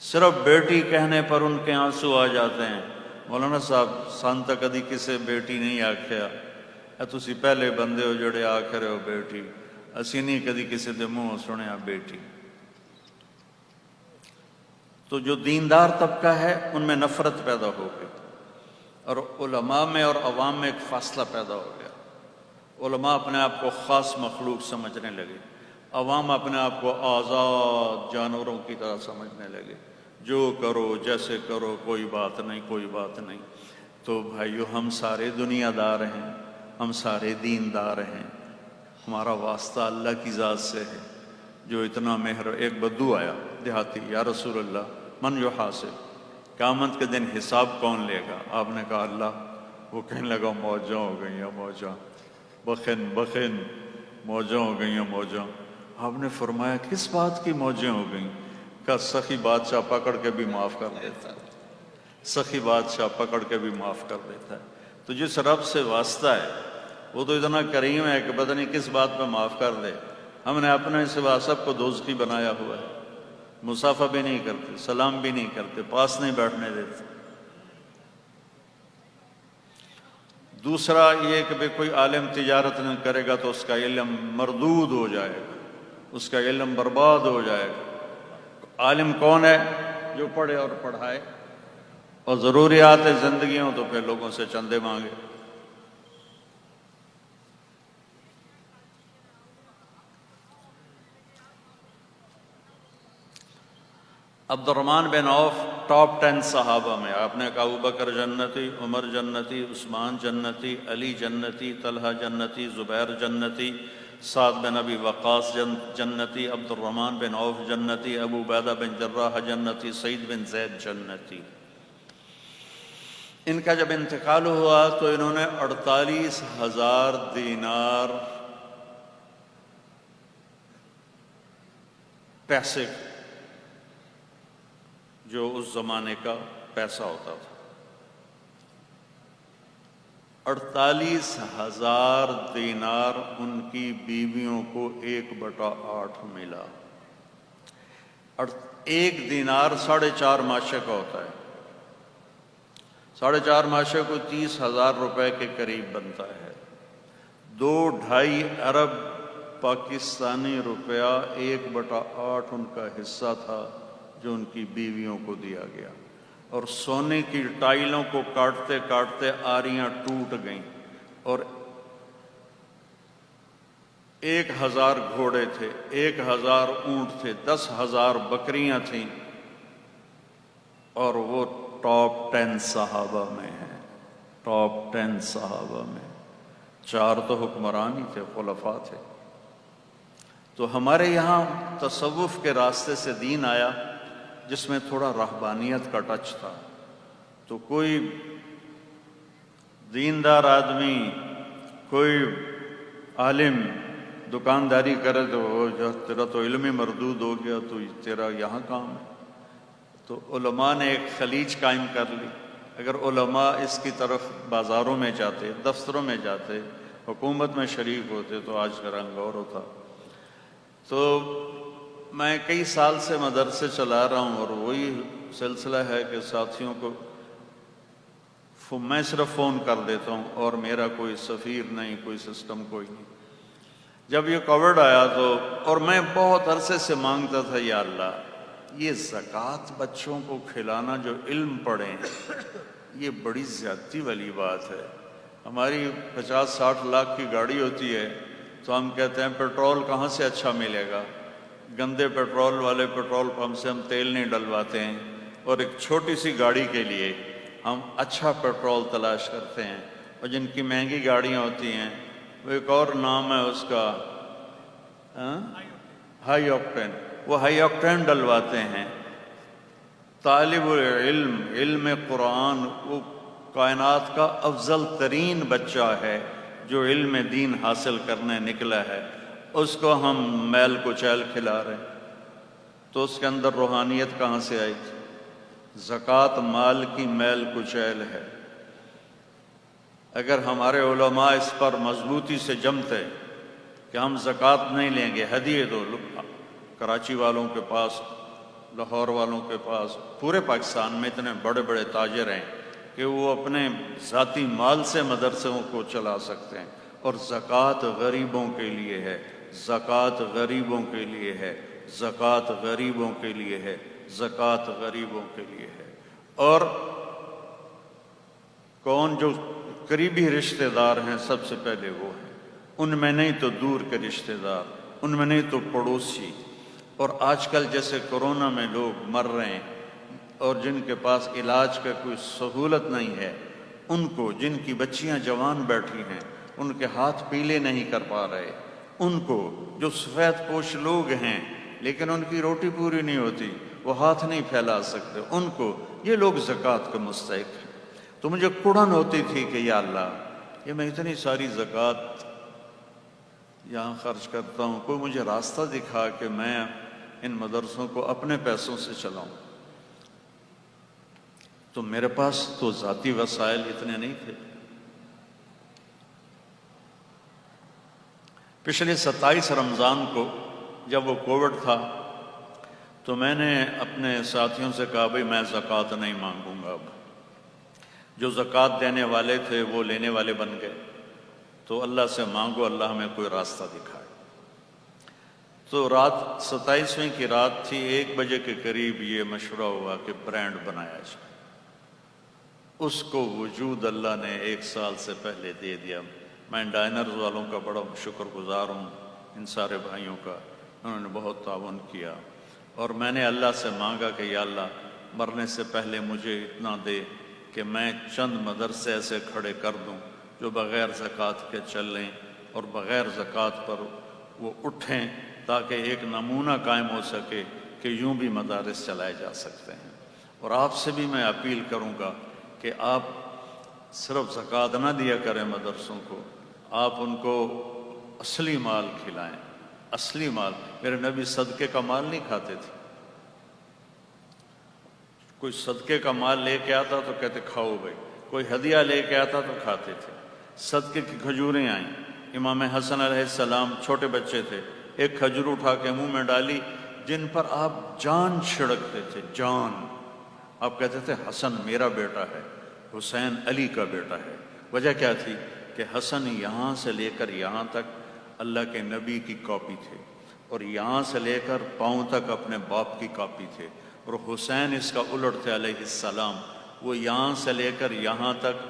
C: صرف بیٹی کہنے پر ان کے آنسو آ جاتے ہیں۔ مولانا صاحب سان تا کدی کسے بیٹی نہیں آکھیا، تسی پہلے بندے ہو جڑے آکھ رہے ہو بیٹی، اسی نہیں کدی کسے دے منہ سنیا بیٹی۔ تو جو دیندار طبقہ ہے ان میں نفرت پیدا ہو گئی، اور علماء میں اور عوام میں ایک فاصلہ پیدا ہو گیا۔ علماء اپنے آپ کو خاص مخلوق سمجھنے لگے، عوام اپنے آپ کو آزاد جانوروں کی طرح سمجھنے لگے، جو کرو جیسے کرو، کوئی بات نہیں، کوئی بات نہیں۔ تو بھائیو، ہم سارے دنیا دار ہیں، ہم سارے دیندار ہیں، ہمارا واسطہ اللہ کی ذات سے ہے جو اتنا مہر۔ ایک بدو آیا دیہاتی، یا رسول اللہ من یحاسب، قیامت کے دن حساب کون لے گا؟ آپ نے کہا اللہ۔ وہ کہنے لگا موجاں ہو گئی ہیں موجاں، بخن بخن، موجاں ہو گئی ہیں موجاں۔ آپ نے فرمایا کس بات کی موجیں ہو گئیں؟ کہا سخی بادشاہ پکڑ کے بھی معاف کر دیتا ہے، سخی بادشاہ پکڑ کے بھی معاف کر دیتا ہے۔ تو جس رب سے واسطہ ہے وہ تو اتنا کریم ہے کہ پتہ نہیں کس بات پہ معاف کر دے۔ ہم نے اپنے سوا سب کو دوزخی بنایا ہوا ہے، مصافحہ بھی نہیں کرتے، سلام بھی نہیں کرتے، پاس نہیں بیٹھنے دیتے۔ دوسرا یہ کہ کوئی عالم تجارت نہیں کرے گا تو اس کا علم مردود ہو جائے گا، اس کا علم برباد ہو جائے گا۔ عالم کون ہے؟ جو پڑھے اور پڑھائے، اور ضروریات زندگی ہوں تو پھر لوگوں سے چندے مانگے۔ عبد الرحمن بن عوف ٹاپ 10 صحابہ میں، آپ نے کہا ابوبکر جنتی، عمر جنتی، عثمان جنتی، علی جنتی، طلحہ جنتی، زبیر جنتی، سعد بن ابی وقاص جنتی، عبد الرحمن بن عوف جنتی، ابو عبیدہ بن جراح جنتی، سعید بن زید جنتی۔ ان کا جب انتقال ہوا تو انہوں نے 48,000 دینار پیسے، جو اس زمانے کا پیسہ ہوتا تھا، 48,000 دینار ان کی بیویوں کو 1/8 ملا۔ اور 1 دینار 4.5 ماشے کا ہوتا ہے، 4.5 ماشے کو 30,000 روپے کے قریب بنتا ہے۔ 2-2.5 ارب پاکستانی روپیہ 1/8 ان کا حصہ تھا جو ان کی بیویوں کو دیا گیا۔ اور سونے کی ٹائلوں کو کاٹتے کاٹتے آریاں ٹوٹ گئیں، اور 1,000 گھوڑے تھے، 1,000 اونٹ تھے، 10,000 بکریاں تھیں، اور وہ ٹاپ 10 صحابہ میں ہیں، ٹاپ 10 صحابہ میں۔ 4 تو حکمران ہی تھے، خلفاء تھے۔ تو ہمارے یہاں تصوف کے راستے سے دین آیا جس میں تھوڑا رہبانیت کا ٹچ تھا۔ تو کوئی دیندار آدمی، کوئی عالم دکانداری کرے تو تیرا تو علم ہی مردود ہو گیا، تو تیرا یہاں کام ہے۔ تو علماء نے ایک خلیج قائم کر لی۔ اگر علماء اس کی طرف بازاروں میں جاتے، دفتروں میں جاتے، حکومت میں شریک ہوتے تو آج کا رنگ اور ہوتا۔ تو میں کئی سال سے مدرسے چلا رہا ہوں، اور وہی سلسلہ ہے کہ ساتھیوں کو میں صرف فون کر دیتا ہوں، اور میرا کوئی سفیر نہیں، کوئی سسٹم کوئی نہیں۔ جب یہ کووڈ آیا تو، اور میں بہت عرصے سے مانگتا تھا، یا اللہ یہ زکوٰۃ بچوں کو کھلانا جو علم پڑھیں، یہ بڑی زیادتی والی بات ہے۔ ہماری 50-60 لاکھ کی گاڑی ہوتی ہے تو ہم کہتے ہیں پیٹرول کہاں سے اچھا ملے گا، گندے پیٹرول والے پیٹرول پمپ سے ہم تیل نہیں ڈلواتے ہیں، اور ایک چھوٹی سی گاڑی کے لیے ہم اچھا پیٹرول تلاش کرتے ہیں۔ اور جن کی مہنگی گاڑیاں ہوتی ہیں، وہ ایک اور نام ہے اس کا، ہائی آکٹین، وہ ہائی آکٹین ڈلواتے ہیں۔ طالب علم، علم قرآن، وہ کائنات کا افضل ترین بچہ ہے جو علم دین حاصل کرنے نکلا ہے، اس کو ہم میل کچیل کھلا رہے ہیں، تو اس کے اندر روحانیت کہاں سے آئی؟ زکوٰۃ مال کی میل کچیل ہے۔ اگر ہمارے علماء اس پر مضبوطی سے جمتے کہ ہم زکوٰۃ نہیں لیں گے، ہدیے دو، کراچی والوں کے پاس، لاہور والوں کے پاس، پورے پاکستان میں اتنے بڑے بڑے تاجر ہیں کہ وہ اپنے ذاتی مال سے مدرسوں کو چلا سکتے ہیں، اور زکوٰۃ غریبوں کے لیے ہے، زکوٰۃ غریبوں کے لیے ہے، زکوٰۃ غریبوں کے لیے ہے، زکوٰۃ غریبوں کے لیے ہے۔ اور کون جو قریبی رشتہ دار ہیں سب سے پہلے وہ ہیں، ان میں نہیں تو دور کے رشتہ دار، ان میں نہیں تو پڑوسی. اور آج کل جیسے کورونا میں لوگ مر رہے ہیں اور جن کے پاس علاج کا کوئی سہولت نہیں ہے، ان کو، جن کی بچیاں جوان بیٹھی ہیں، ان کے ہاتھ پیلے نہیں کر پا رہے، ان کو، جو سفید پوش لوگ ہیں لیکن ان کی روٹی پوری نہیں ہوتی، وہ ہاتھ نہیں پھیلا سکتے، ان کو، یہ لوگ زکوٰۃ کے مستحق ہیں. تو مجھے کڑن ہوتی تھی کہ یا اللہ، یہ میں اتنی ساری زکوٰۃ یہاں خرچ کرتا ہوں، کوئی مجھے راستہ دکھا کہ میں ان مدرسوں کو اپنے پیسوں سے چلاؤں. تو میرے پاس تو ذاتی وسائل اتنے نہیں تھے. پچھلے 27 رمضان کو جب وہ کووڈ تھا تو میں نے اپنے ساتھیوں سے کہا بھئی میں زکوٰۃ نہیں مانگوں گا. اب جو زکوٰۃ دینے والے تھے وہ لینے والے بن گئے، تو اللہ سے مانگو اللہ ہمیں کوئی راستہ دکھائے. تو رات 27ویں کی رات تھی، 1 بجے کے قریب یہ مشورہ ہوا کہ برانڈ بنایا جائے. اس کو وجود اللہ نے 1 سال سے پہلے دے دیا. میں ڈائنرز والوں کا بڑا شکر گزار ہوں، ان سارے بھائیوں کا، انہوں نے بہت تعاون کیا. اور میں نے اللہ سے مانگا کہ یا اللہ مرنے سے پہلے مجھے اتنا دے کہ میں چند مدرسے ایسے کھڑے کر دوں جو بغیر زکوٰۃ کے چلیں اور بغیر زکوٰۃ پر وہ اٹھیں، تاکہ ایک نمونہ قائم ہو سکے کہ یوں بھی مدارس چلائے جا سکتے ہیں. اور آپ سے بھی میں اپیل کروں گا کہ آپ صرف زکوٰۃ نہ دیا کریں مدرسوں کو، آپ ان کو اصلی مال کھلائیں. اصلی مال، میرے نبی صدقے کا مال نہیں کھاتے تھے. کوئی صدقے کا مال لے کے آتا تو کہتے کھاؤ بھائی، کوئی ہدیہ لے کے آتا تو کھاتے تھے. صدقے کی کھجوریں آئیں. امام حسن علیہ السلام چھوٹے بچے تھے، ایک کھجور اٹھا کے منہ میں ڈالی جن پر آپ جان چھڑکتے تھے، جان. آپ کہتے تھے حسن میرا بیٹا ہے، حسین علی کا بیٹا ہے. وجہ کیا تھی کہ حسن یہاں سے لے کر یہاں تک اللہ کے نبی کی کاپی تھے، اور یہاں سے لے کر پاؤں تک اپنے باپ کی کاپی تھے. اور حسین اس کا الٹ تھے علیہ السلام، وہ یہاں سے لے کر یہاں تک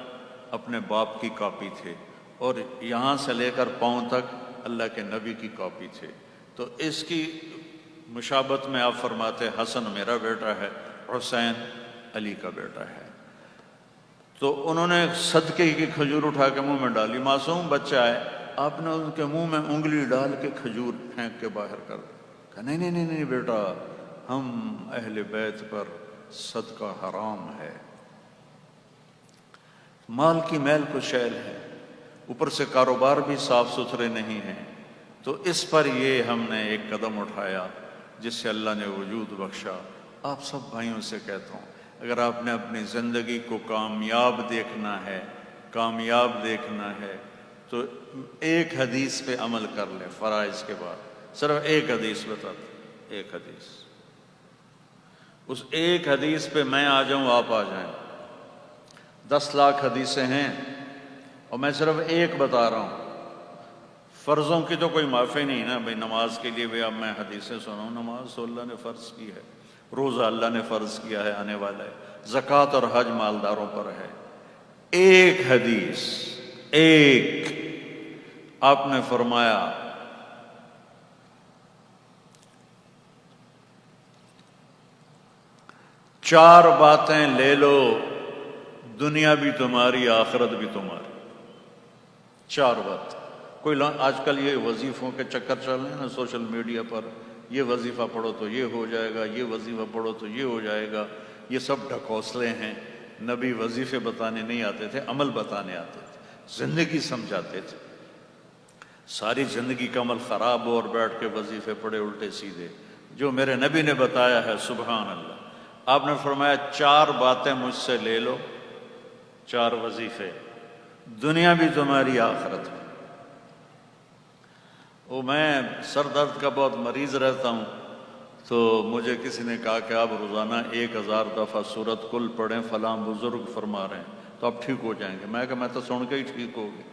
C: اپنے باپ کی کاپی تھے، اور یہاں سے لے کر پاؤں تک اللہ کے نبی کی کاپی تھے. تو اس کی مشابہت میں آپ فرماتے حسن میرا بیٹا ہے، حسین علی کا بیٹا ہے. تو انہوں نے صدقے کی کھجور اٹھا کے منہ میں ڈالی. معصوم بچہ ہے، آپ نے ان کے منہ میں انگلی ڈال کے کھجور پھینک کے باہر کر کہا نہیں نہیں نہیں نہیں بیٹا، ہم اہل بیت پر صدقہ حرام ہے. مال کی میل کچیل ہے، اوپر سے کاروبار بھی صاف ستھرے نہیں ہیں. تو اس پر یہ ہم نے ایک قدم اٹھایا جس سے اللہ نے وجود بخشا. آپ سب بھائیوں سے کہتا ہوں، اگر آپ نے اپنی زندگی کو کامیاب دیکھنا ہے، کامیاب دیکھنا ہے، تو ایک حدیث پہ عمل کر لیں. فرائض کے بعد صرف ایک حدیث بتاتا، ایک حدیث. اس ایک حدیث پہ میں آ جاؤں، آپ آ جائیں. 10 لاکھ حدیثیں ہیں اور میں صرف ایک بتا رہا ہوں. فرضوں کی تو کوئی معافی نہیں نا بھائی. نماز کے لیے بھی اب میں حدیثیں سناؤں؟ نماز تو اللہ نے فرض کی ہے، روزہ اللہ نے فرض کیا ہے، آنے والا ہے. زکوٰۃ اور حج مالداروں پر ہے. ایک حدیث، ایک، آپ نے فرمایا چار باتیں لے لو، دنیا بھی تمہاری آخرت بھی تمہاری. 4 بات. کوئی آج کل یہ وظیفوں کے چکر چل رہے ہیں نا سوشل میڈیا پر، یہ وظیفہ پڑھو تو یہ ہو جائے گا، یہ وظیفہ پڑھو تو یہ ہو جائے گا. یہ سب ڈھکوسلے ہیں. نبی وظیفے بتانے نہیں آتے تھے، عمل بتانے آتے تھے، زندگی سمجھاتے تھے. ساری زندگی کا عمل خراب ہو اور بیٹھ کے وظیفے پڑھے الٹے سیدھے. جو میرے نبی نے بتایا ہے، سبحان اللہ. آپ نے فرمایا 4 باتیں مجھ سے لے لو، 4 وظیفے، دنیا بھی تمہاری آخرت بھی. وہ میں سر درد کا بہت مریض رہتا ہوں، تو مجھے کسی نے کہا کہ آپ روزانہ 1000 دفعہ سورۃ کل پڑھیں، فلاں بزرگ فرما رہے ہیں تو آپ ٹھیک ہو جائیں گے. میں کہا میں تو سن کے ہی ٹھیک ہو گئی.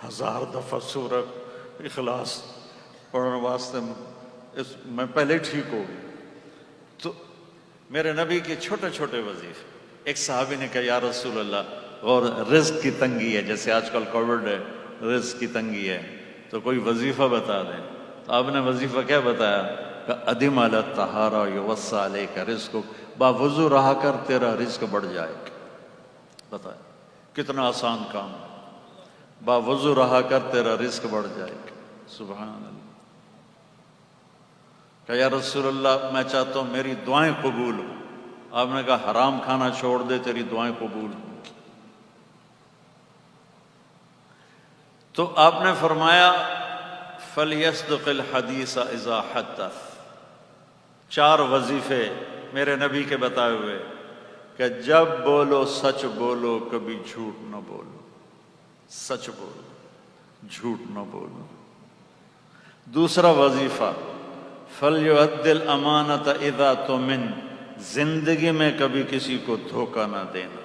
C: 1000 دفعہ سورۃ اخلاص پڑھنے واسطے میں پہلے ہی ٹھیک ہو گئی. تو میرے نبی کے چھوٹے چھوٹے وظیفے. ایک صحابی نے کہا یا رسول اللہ، اور رزق کی تنگی ہے، جیسے آج کل کووڈ ہے، رزق کی تنگی ہے، تو کوئی وظیفہ بتا دیں. تو آپ نے وظیفہ کیا بتایا کہ ادم علی الطہارہ یوسع علیک رزقک، باوضو رہا کر تیرا رزق بڑھ جائے گا. بتائیں کتنا آسان کام ہے. باوضو رہا کر تیرا رزق بڑھ جائے گا. سبحان اللہ. کہ یا رسول اللہ میں چاہتا ہوں میری دعائیں قبول ہوں. آپ نے کہا حرام کھانا چھوڑ دے تیری دعائیں قبول ہوں. تو آپ نے فرمایا فَلْيَصْدِقِ الْحَدِيثَ إِذَا حَدَّثَ. 4 وظیفے میرے نبی کے بتائے ہوئے کہ جب بولو سچ بولو، کبھی جھوٹ نہ بولو. سچ بولو، جھوٹ نہ بولو. دوسرا وظیفہ فَلْيُؤَدِّ الْأَمَانَةَ إِذَا تُؤْمِنَ. زندگی میں کبھی کسی کو دھوکہ نہ دینا.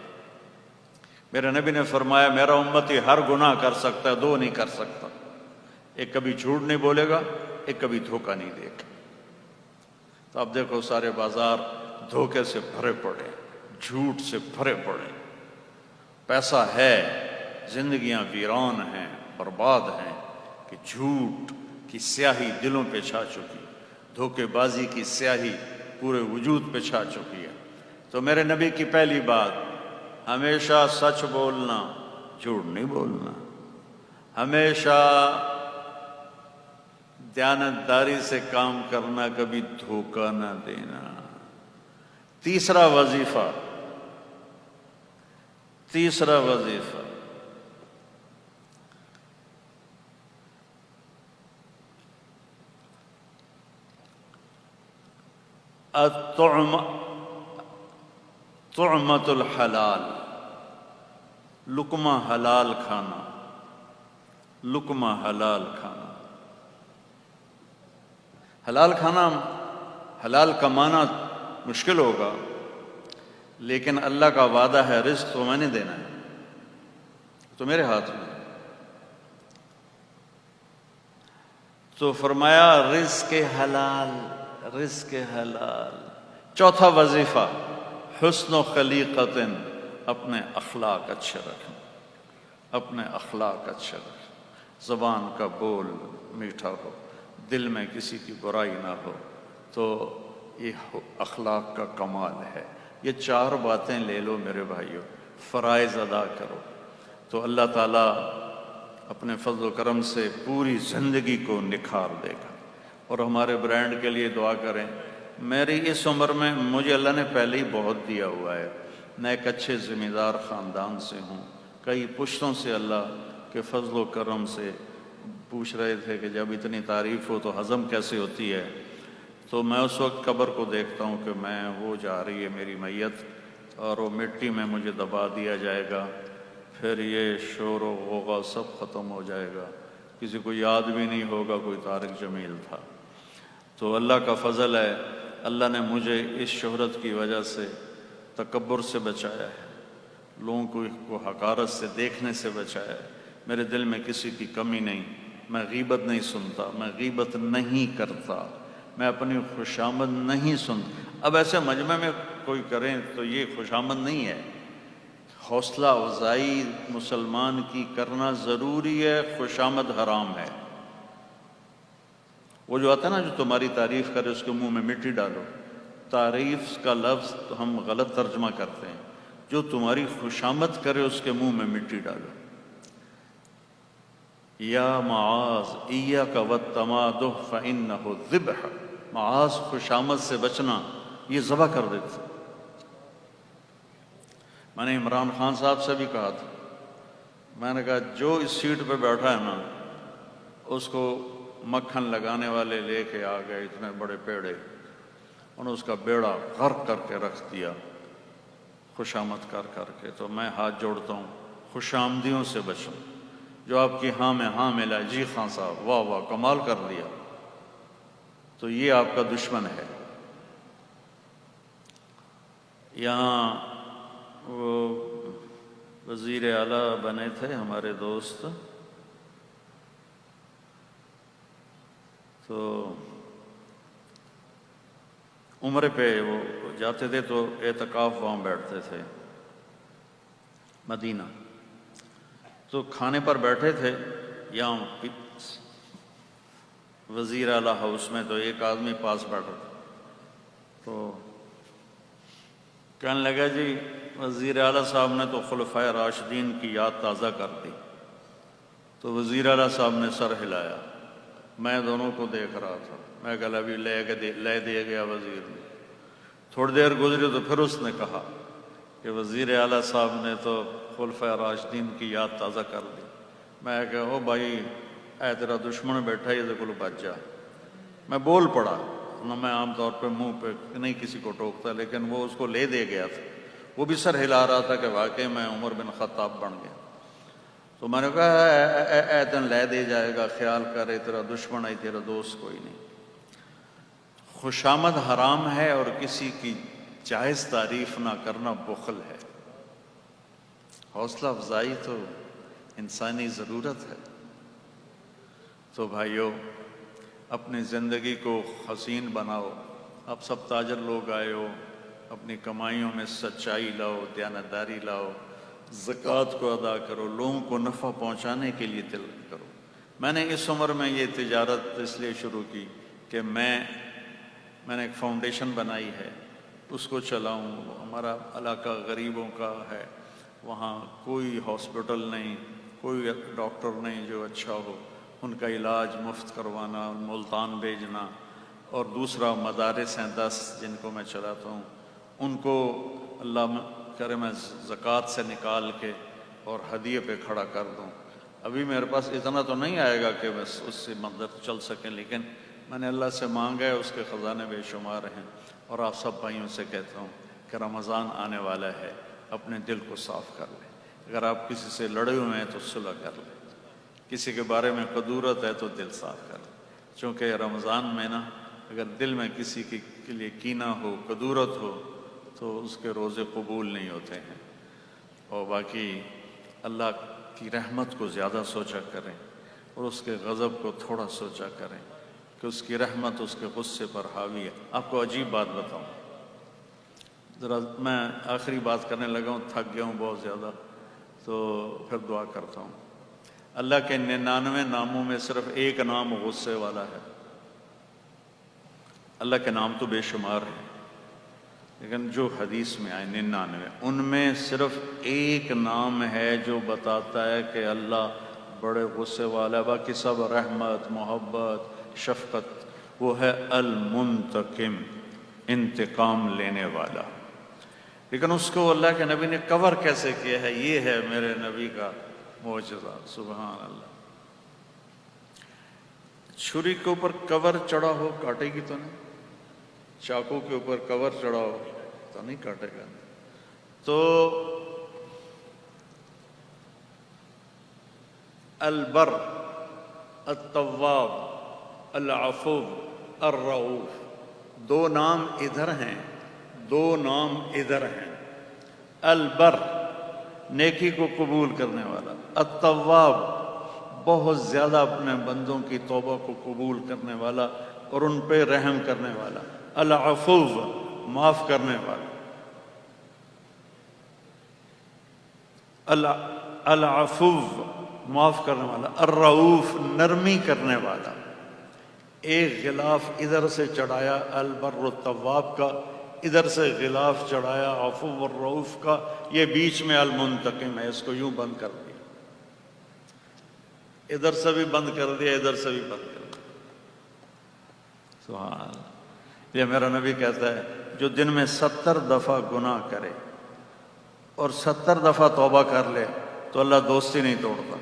C: میرے نبی نے فرمایا میرا امتی ہر گناہ کر سکتا ہے، 2 نہیں کر سکتا. ایک کبھی جھوٹ نہیں بولے گا، ایک کبھی دھوکہ نہیں دے گا. تو اب دیکھو سارے بازار دھوکے سے بھرے پڑے، جھوٹ سے بھرے پڑے. پیسہ ہے، زندگیاں ویران ہیں، برباد ہیں کہ جھوٹ کی سیاہی دلوں پہ چھا چکی، دھوکے بازی کی سیاہی پورے وجود پہ چھا چکی ہے. تو میرے نبی کی پہلی بات، ہمیشہ سچ بولنا، جھوٹ نہیں بولنا. ہمیشہ دیانتداری سے کام کرنا، کبھی دھوکہ نہ دینا. تیسرا وظیفہ طعمۃ الحلال. لقمہ حلال کھانا، لقمہ حلال کھانا. حلال کھانا، حلال کمانا مشکل ہوگا، لیکن اللہ کا وعدہ ہے رزق تو میں نے دینا ہے، تو میرے ہاتھ میں. تو فرمایا رزق حلال، رزق حلال. چوتھا وظیفہ حسن و خلیقت. اپنے اخلاق اچھے رکھیں، اپنے اخلاق اچھے رکھیں. زبان کا بول میٹھا ہو، دل میں کسی کی برائی نہ ہو، تو یہ اخلاق کا کمال ہے. یہ 4 باتیں لے لو میرے بھائیوں، فرائض ادا کرو تو اللہ تعالیٰ اپنے فضل و کرم سے پوری زندگی کو نکھار دے گا. اور ہمارے برانڈ کے لیے دعا کریں. میری اس عمر میں مجھے اللہ نے پہلے ہی بہت دیا ہوا ہے. میں ایک اچھے ذمہ دار خاندان سے ہوں. کئی پشتوں سے اللہ کے فضل و کرم سے پوچھ رہے تھے کہ جب اتنی تعریف ہو تو ہضم کیسے ہوتی ہے. تو میں اس وقت قبر کو دیکھتا ہوں کہ میں وہ جا رہی ہے میری میت، اور وہ مٹی میں مجھے دبا دیا جائے گا. پھر یہ شور و غوغا سب ختم ہو جائے گا، کسی کو یاد بھی نہیں ہوگا کوئی طارق جمیل تھا. تو اللہ کا فضل ہے، اللہ نے مجھے اس شہرت کی وجہ سے تکبر سے بچایا ہے، لوگوں کو حقارت سے دیکھنے سے بچایا ہے. میرے دل میں کسی کی کمی نہیں. میں غیبت نہیں سنتا، میں غیبت نہیں کرتا، میں اپنی خوشامد نہیں سنتا. اب ایسے مجمع میں کوئی کریں تو یہ خوشامد نہیں ہے. حوصلہ افزائی مسلمان کی کرنا ضروری ہے، خوشامد حرام ہے. وہ جو آتا ہے نا جو تمہاری تعریف کرے اس کے منہ میں مٹی ڈالو. تعریف کا لفظ ہم غلط ترجمہ کرتے ہیں. جو تمہاری خوشامد کرے اس کے منہ میں مٹی ڈالو. یا معاذ ایاک والتمادح فإنہ ذبح. معاذ خوشامد سے بچنا، یہ ذبح کر دیتا. میں نے عمران خان صاحب سے بھی کہا تھا، میں نے کہا جو اس سیٹ پہ بیٹھا ہے نا اس کو مکھن لگانے والے لے کے آ گئے اتنے بڑے پیڑے، انہوں نے اس کا بیڑا غرق کر کے رکھ دیا خوشامد کر کر کے. تو میں ہاتھ جوڑتا ہوں خوش آمدیوں سے بچوں. جو آپ کی ہاں میں ہاں ملا، جی خان صاحب واہ واہ کمال کر دیا، تو یہ آپ کا دشمن ہے. یہاں وہ وزیر اعلیٰ بنے تھے ہمارے دوست، تو عمرے پہ وہ جاتے تھے تو اعتکاف وہاں بیٹھتے تھے مدینہ. تو کھانے پر بیٹھے تھے، یہاں وزیر اعلیٰ ہاؤس میں تو ایک آدمی پاس بیٹھا تھا، تو کہنے لگا جی وزیر اعلیٰ صاحب نے تو خلفائے راشدین کی یاد تازہ کر دی۔ تو وزیر اعلیٰ صاحب نے سر ہلایا، میں دونوں کو دیکھ رہا تھا، میں کہا ابھی لے دیا گیا وزیر نے۔ تھوڑی دیر گزری تو پھر اس نے کہا کہ وزیر اعلیٰ صاحب نے تو خلفائے راشدین کی یاد تازہ کر دی۔ میں کہا او بھائی اے تیرا دشمن بیٹھا یہ تو بچ جا۔ میں بول پڑا، نہ میں عام طور پہ منہ پہ نہیں کسی کو ٹوکتا، لیکن وہ اس کو لے دے گیا تھا، وہ بھی سر ہلا رہا تھا کہ واقعی میں عمر بن خطاب بن گیا۔ تو میں نے کہا اے تن لے دے جائے گا، خیال کرے تیرا دشمن ہے تیرا دوست کوئی نہیں۔ خوشامد حرام ہے اور کسی کی جائز تعریف نہ کرنا بخل ہے۔ حوصلہ افزائی تو انسانی ضرورت ہے۔ تو بھائیو اپنی زندگی کو حسین بناؤ۔ اب سب تاجر لوگ آئے ہو، اپنی کمائیوں میں سچائی لاؤ، دیانتداری لاؤ، زکوٰۃ کو ادا کرو، لوگوں کو نفع پہنچانے کے لیے دل کرو۔ میں نے اس عمر میں یہ تجارت اس لیے شروع کی کہ میں نے ایک فاؤنڈیشن بنائی ہے، اس کو چلاؤں۔ ہمارا علاقہ غریبوں کا ہے، وہاں کوئی ہاسپٹل نہیں، کوئی ڈاکٹر نہیں جو اچھا ہو، ان کا علاج مفت کروانا، ملتان بھیجنا۔ اور دوسرا مدارس ہیں 10 جن کو میں چلاتا ہوں، ان کو اللہ کرے میں زکوٰۃ سے نکال کے اور ہدیے پہ کھڑا کر دوں۔ ابھی میرے پاس اتنا تو نہیں آئے گا کہ بس اس سے مدد چل سکیں، لیکن میں نے اللہ سے مانگا ہے، اس کے خزانے بے شمار ہیں۔ اور آپ سب بھائیوں سے کہتا ہوں کہ رمضان آنے والا ہے، اپنے دل کو صاف کر لیں۔ اگر آپ کسی سے لڑے ہوئے ہیں تو صلح کر لیں، کسی کے بارے میں قدورت ہے تو دل صاف کر لیں، چونکہ رمضان میں نا اگر دل میں کسی کے لیے کینہ ہو، قدورت ہو، تو اس کے روزے قبول نہیں ہوتے ہیں۔ اور باقی اللہ کی رحمت کو زیادہ سوچا کریں اور اس کے غضب کو تھوڑا سوچا کریں کہ اس کی رحمت اس کے غصے پر حاوی ہے۔ آپ کو عجیب بات بتاؤں، ذرا میں آخری بات کرنے لگا ہوں، تھک گیا ہوں بہت زیادہ، تو پھر دعا کرتا ہوں۔ اللہ کے 99 ناموں میں صرف ایک نام غصے والا ہے۔ اللہ کے نام تو بے شمار ہیں، لیکن جو حدیث میں آئے 99، ان میں صرف ایک نام ہے جو بتاتا ہے کہ اللہ بڑے غصے والا ہے، باقی سب رحمت، محبت، شفقت۔ وہ ہے المنتقم، انتقام لینے والا۔ لیکن اس کو اللہ کے نبی نے کور کیسے کیا ہے؟ یہ ہے میرے نبی کا معجزہ، سبحان اللہ۔ چھری کے اوپر کور چڑھا ہو کاٹے گی تو نہیں، چاقو کے اوپر کور چڑھا ہو تو نہیں کاٹے گا۔ تو البر، التواب، العفو، الرؤوف، دو نام ادھر ہیں، دو نام ادھر ہیں۔ البر نیکی کو قبول کرنے والا، التواب بہت زیادہ اپنے بندوں کی توبہ کو قبول کرنے والا اور ان پہ رحم کرنے والا، العفو معاف کرنے والا، العفو معاف کرنے والا، الرؤوف نرمی کرنے والا۔ ایک غلاف ادھر سے چڑھایا البر التواب کا، ادھر سے غلاف چڑھایا عفو الرؤوف کا، یہ بیچ میں المنتقم ہے، اس کو یوں بند کر دیا، ادھر سے بھی بند کر دیا، ادھر سے بھی بند کر دیا۔ سبحان اللہ۔ یہ میرا نبی کہتا ہے جو دن میں 70 دفعہ گناہ کرے اور 70 دفعہ توبہ کر لے تو اللہ دوستی نہیں توڑتا۔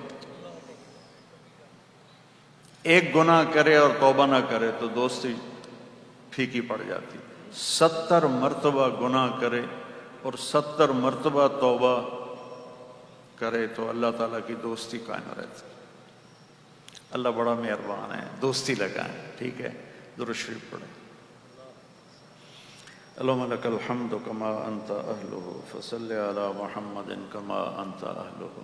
C: ایک گناہ کرے اور توبہ نہ کرے تو دوستی پھیکی پڑ جاتی۔ 70 مرتبہ گناہ کرے اور 70 مرتبہ توبہ کرے تو اللہ تعالیٰ کی دوستی قائم رہتی۔ اللہ بڑا مہربان ہے، دوستی لگائیں، ٹھیک ہے؟ درود شریف پڑھیں۔ اللہم لک الحمد کما انت اہلہ فصل علی محمد کما انت اہلہ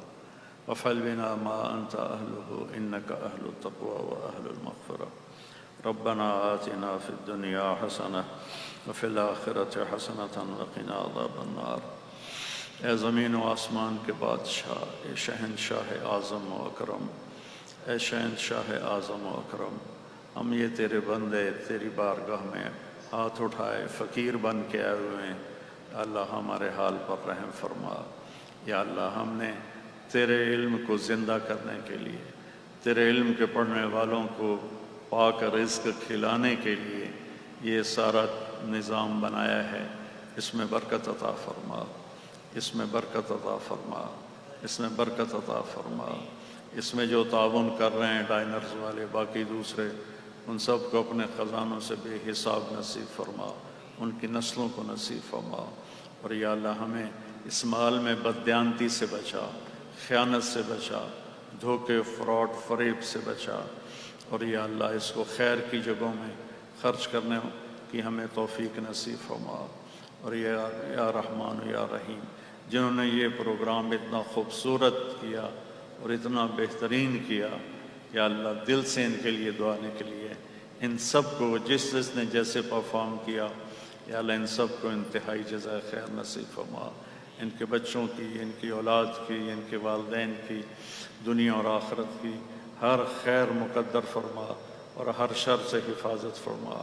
C: وفعل بنا ما انت اہلہ انک اہل التقوی و اہل المغفرہ۔ ربنا آتنا فی الدنیا حسنہ وفی الآخرۃ حسنۃ وقنا عذاب النار۔ اے زمین و آسمان کے بادشاہ، اے شہنشاہ اعظم و اکرم، اے شہنشاہ اعظم و اکرم، ہم یہ تیرے بندے تیری بارگاہ میں ہاتھ اٹھائے فقیر بن کے آئے ہوئے ہیں، اللہ ہمارے حال پر رحم فرما۔ یا اللہ ہم نے تیرے علم کو زندہ کرنے کے لیے، تیرے علم کے پڑھنے والوں کو پاک رزق کھلانے کے لیے یہ سارا نظام بنایا ہے، اس میں برکت عطا فرما، اس میں برکت عطا فرما، اس میں برکت عطا فرما۔ اس میں جو تعاون کر رہے ہیں ڈائنرز والے، باقی دوسرے، ان سب کو اپنے خزانوں سے بے حساب نصیب فرما، ان کی نسلوں کو نصیب فرما۔ اور یا اللہ ہمیں اس مال میں بددیانتی سے بچا، خیانت سے بچا، دھوکے فراڈ فریب سے بچا، اور یا اللہ اس کو خیر کی جگہوں میں خرچ کرنے کی ہمیں توفیق نصیب فرما۔ اور یا رحمان یا رحیم، جنہوں نے یہ پروگرام اتنا خوبصورت کیا اور اتنا بہترین کیا، یا اللہ دل سے ان کے لیے دعا نکلی ہے، ان سب کو جس نے جیسے پرفارم کیا، یا اللہ ان سب کو انتہائی جزائے خیر نصیب فرما، ان کے بچوں کی، ان کی اولاد کی، ان کے والدین کی، دنیا اور آخرت کی ہر خیر مقدر فرما اور ہر شر سے حفاظت فرما۔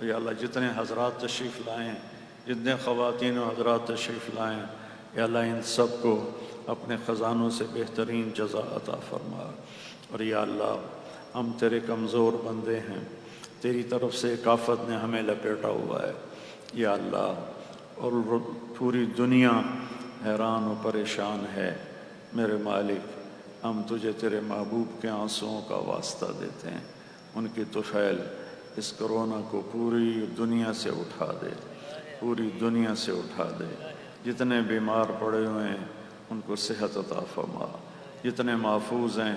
C: یا اللہ جتنے حضرات تشریف لائیں، جتنے خواتین و حضرات تشریف لائیں، یا اللہ ان سب کو اپنے خزانوں سے بہترین جزا عطا فرما۔ اور یا اللہ ہم تیرے کمزور بندے ہیں، تیری طرف سے ایک آفت نے ہمیں لپیٹا ہوا ہے یا اللہ، اور پوری دنیا حیران و پریشان ہے میرے مالک۔ ہم تجھے تیرے محبوب کے آنسوؤں کا واسطہ دیتے ہیں، ان کی طفیل اس کرونا کو پوری دنیا سے اٹھا دے، پوری دنیا سے اٹھا دے۔ جتنے بیمار پڑے ہوئے ہیں ان کو صحت عطا فرما، جتنے محفوظ ہیں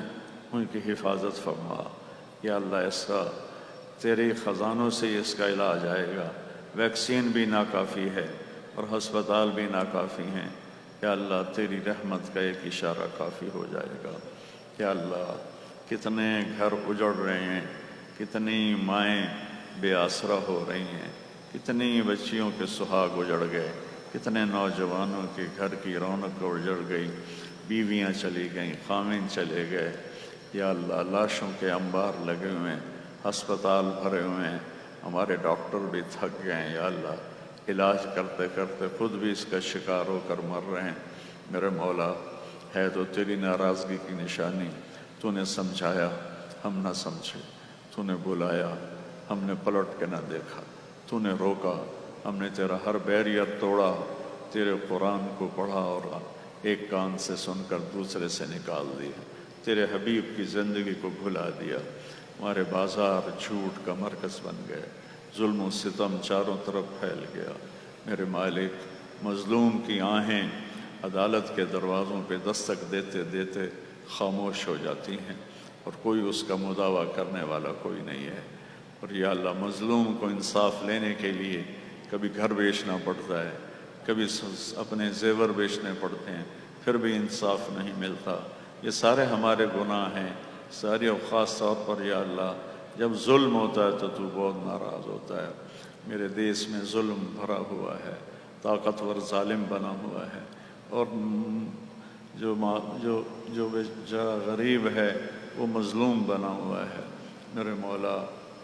C: ان کی حفاظت فرما۔ یا اللہ اس کا تیرے خزانوں سے اس کا علاج آئے گا، ویکسین بھی ناکافی ہے اور ہسپتال بھی ناکافی ہیں، یا اللہ تیری رحمت کا ایک اشارہ کافی ہو جائے گا۔ یا اللہ کتنے گھر اجڑ رہے ہیں، کتنی مائیں بے آسرا ہو رہی ہیں، کتنی بچیوں کے سہاگ اجڑ گئے، کتنے نوجوانوں کے گھر کی رونق اجڑ گئی، بیویاں چلی گئیں، خامن چلے گئے۔ یا اللہ لاشوں کے انبار لگے ہوئے ہیں، ہسپتال بھرے ہوئے ہیں، ہمارے ڈاکٹر بھی تھک گئے ہیں، یا اللہ علاج کرتے کرتے خود بھی اس کا شکار ہو کر مر رہے ہیں۔ میرے مولا ہے تو تیری ناراضگی کی نشانی، تو نے سمجھایا ہم نہ سمجھے، تو نے بلایا ہم نے پلٹ کے نہ دیکھا، تو نے روکا ہم نے تیرا ہر بیریئر توڑا، تیرے قرآن کو پڑھا اور ایک کان سے سن کر دوسرے سے نکال دیا، تیرے حبیب کی زندگی کو بھلا دیا۔ ہمارے بازار جھوٹ کا مرکز بن گئے، ظلم و ستم چاروں طرف پھیل گیا۔ میرے مالک مظلوم کی آہیں عدالت کے دروازوں پہ دستک دیتے دیتے خاموش ہو جاتی ہیں اور کوئی اس کا مداوع کرنے والا کوئی نہیں ہے۔ اور یا اللہ مظلوم کو انصاف لینے کے لیے کبھی گھر بیچنا پڑتا ہے، کبھی اپنے زیور بیچنے پڑتے ہیں، پھر بھی انصاف نہیں ملتا۔ یہ سارے ہمارے گناہ ہیں ساری، اور خاص طور پر یا اللہ جب ظلم ہوتا ہے تو بہت ناراض ہوتا ہے۔ میرے دیس میں ظلم بھرا ہوا ہے، طاقتور ظالم بنا ہوا ہے، اور جو بیچارہ غریب ہے وہ مظلوم بنا ہوا ہے۔ میرے مولا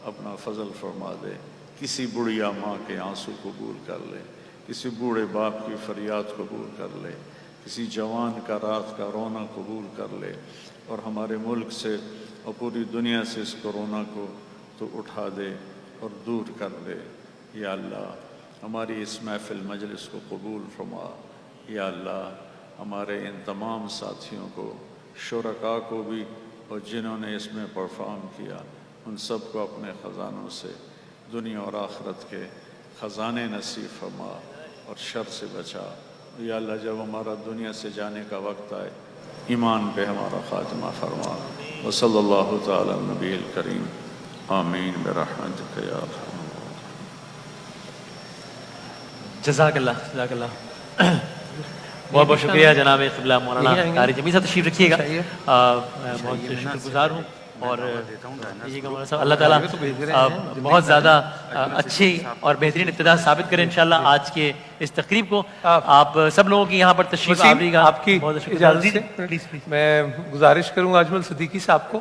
C: اپنا فضل فرما دے، کسی بڑھیا ماں کے آنسو قبول کر لے، کسی بوڑھے باپ کی فریاد قبول کر لے، کسی جوان کا رات کا رونا قبول کر لے، اور ہمارے ملک سے اور پوری دنیا سے اس کورونا کو تو اٹھا دے اور دور کر دے۔ یا اللہ ہماری اس محفل مجلس کو قبول فرما۔ یا اللہ ہمارے ان تمام ساتھیوں کو، شرکاء کو بھی، اور جنہوں نے اس میں پرفارم کیا، ان سب کو اپنے خزانوں سے دنیا اور آخرت کے خزانے نصیب فرما اور شر سے بچا۔ یا اللہ جب ہمارا دنیا سے جانے کا وقت آئے ایمان پہ ہمارا خاتمہ فرما۔ وصلی اللہ تعالی نبی الکریم، آمین برحمتک یا ارحم۔
A: جزاک اللہ، جزاک اللہ، بہت بہت شکریہ جناب قبلہ مولانا قاری جمیل صاحب، تشریف رکھیے گا۔ بہت شکر گزار ہوں، اور مولانا صاحب اللہ تعالیٰ بہت زیادہ اچھی اور بہترین ابتدا ثابت کریں انشاءاللہ آج کے اس تقریب کو۔ آپ سب لوگوں کی یہاں پر تشریف آوری کا
B: آپ کی اجازت سے میں گزارش کروں گا اجمل صدیقی صاحب کو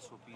D: SOP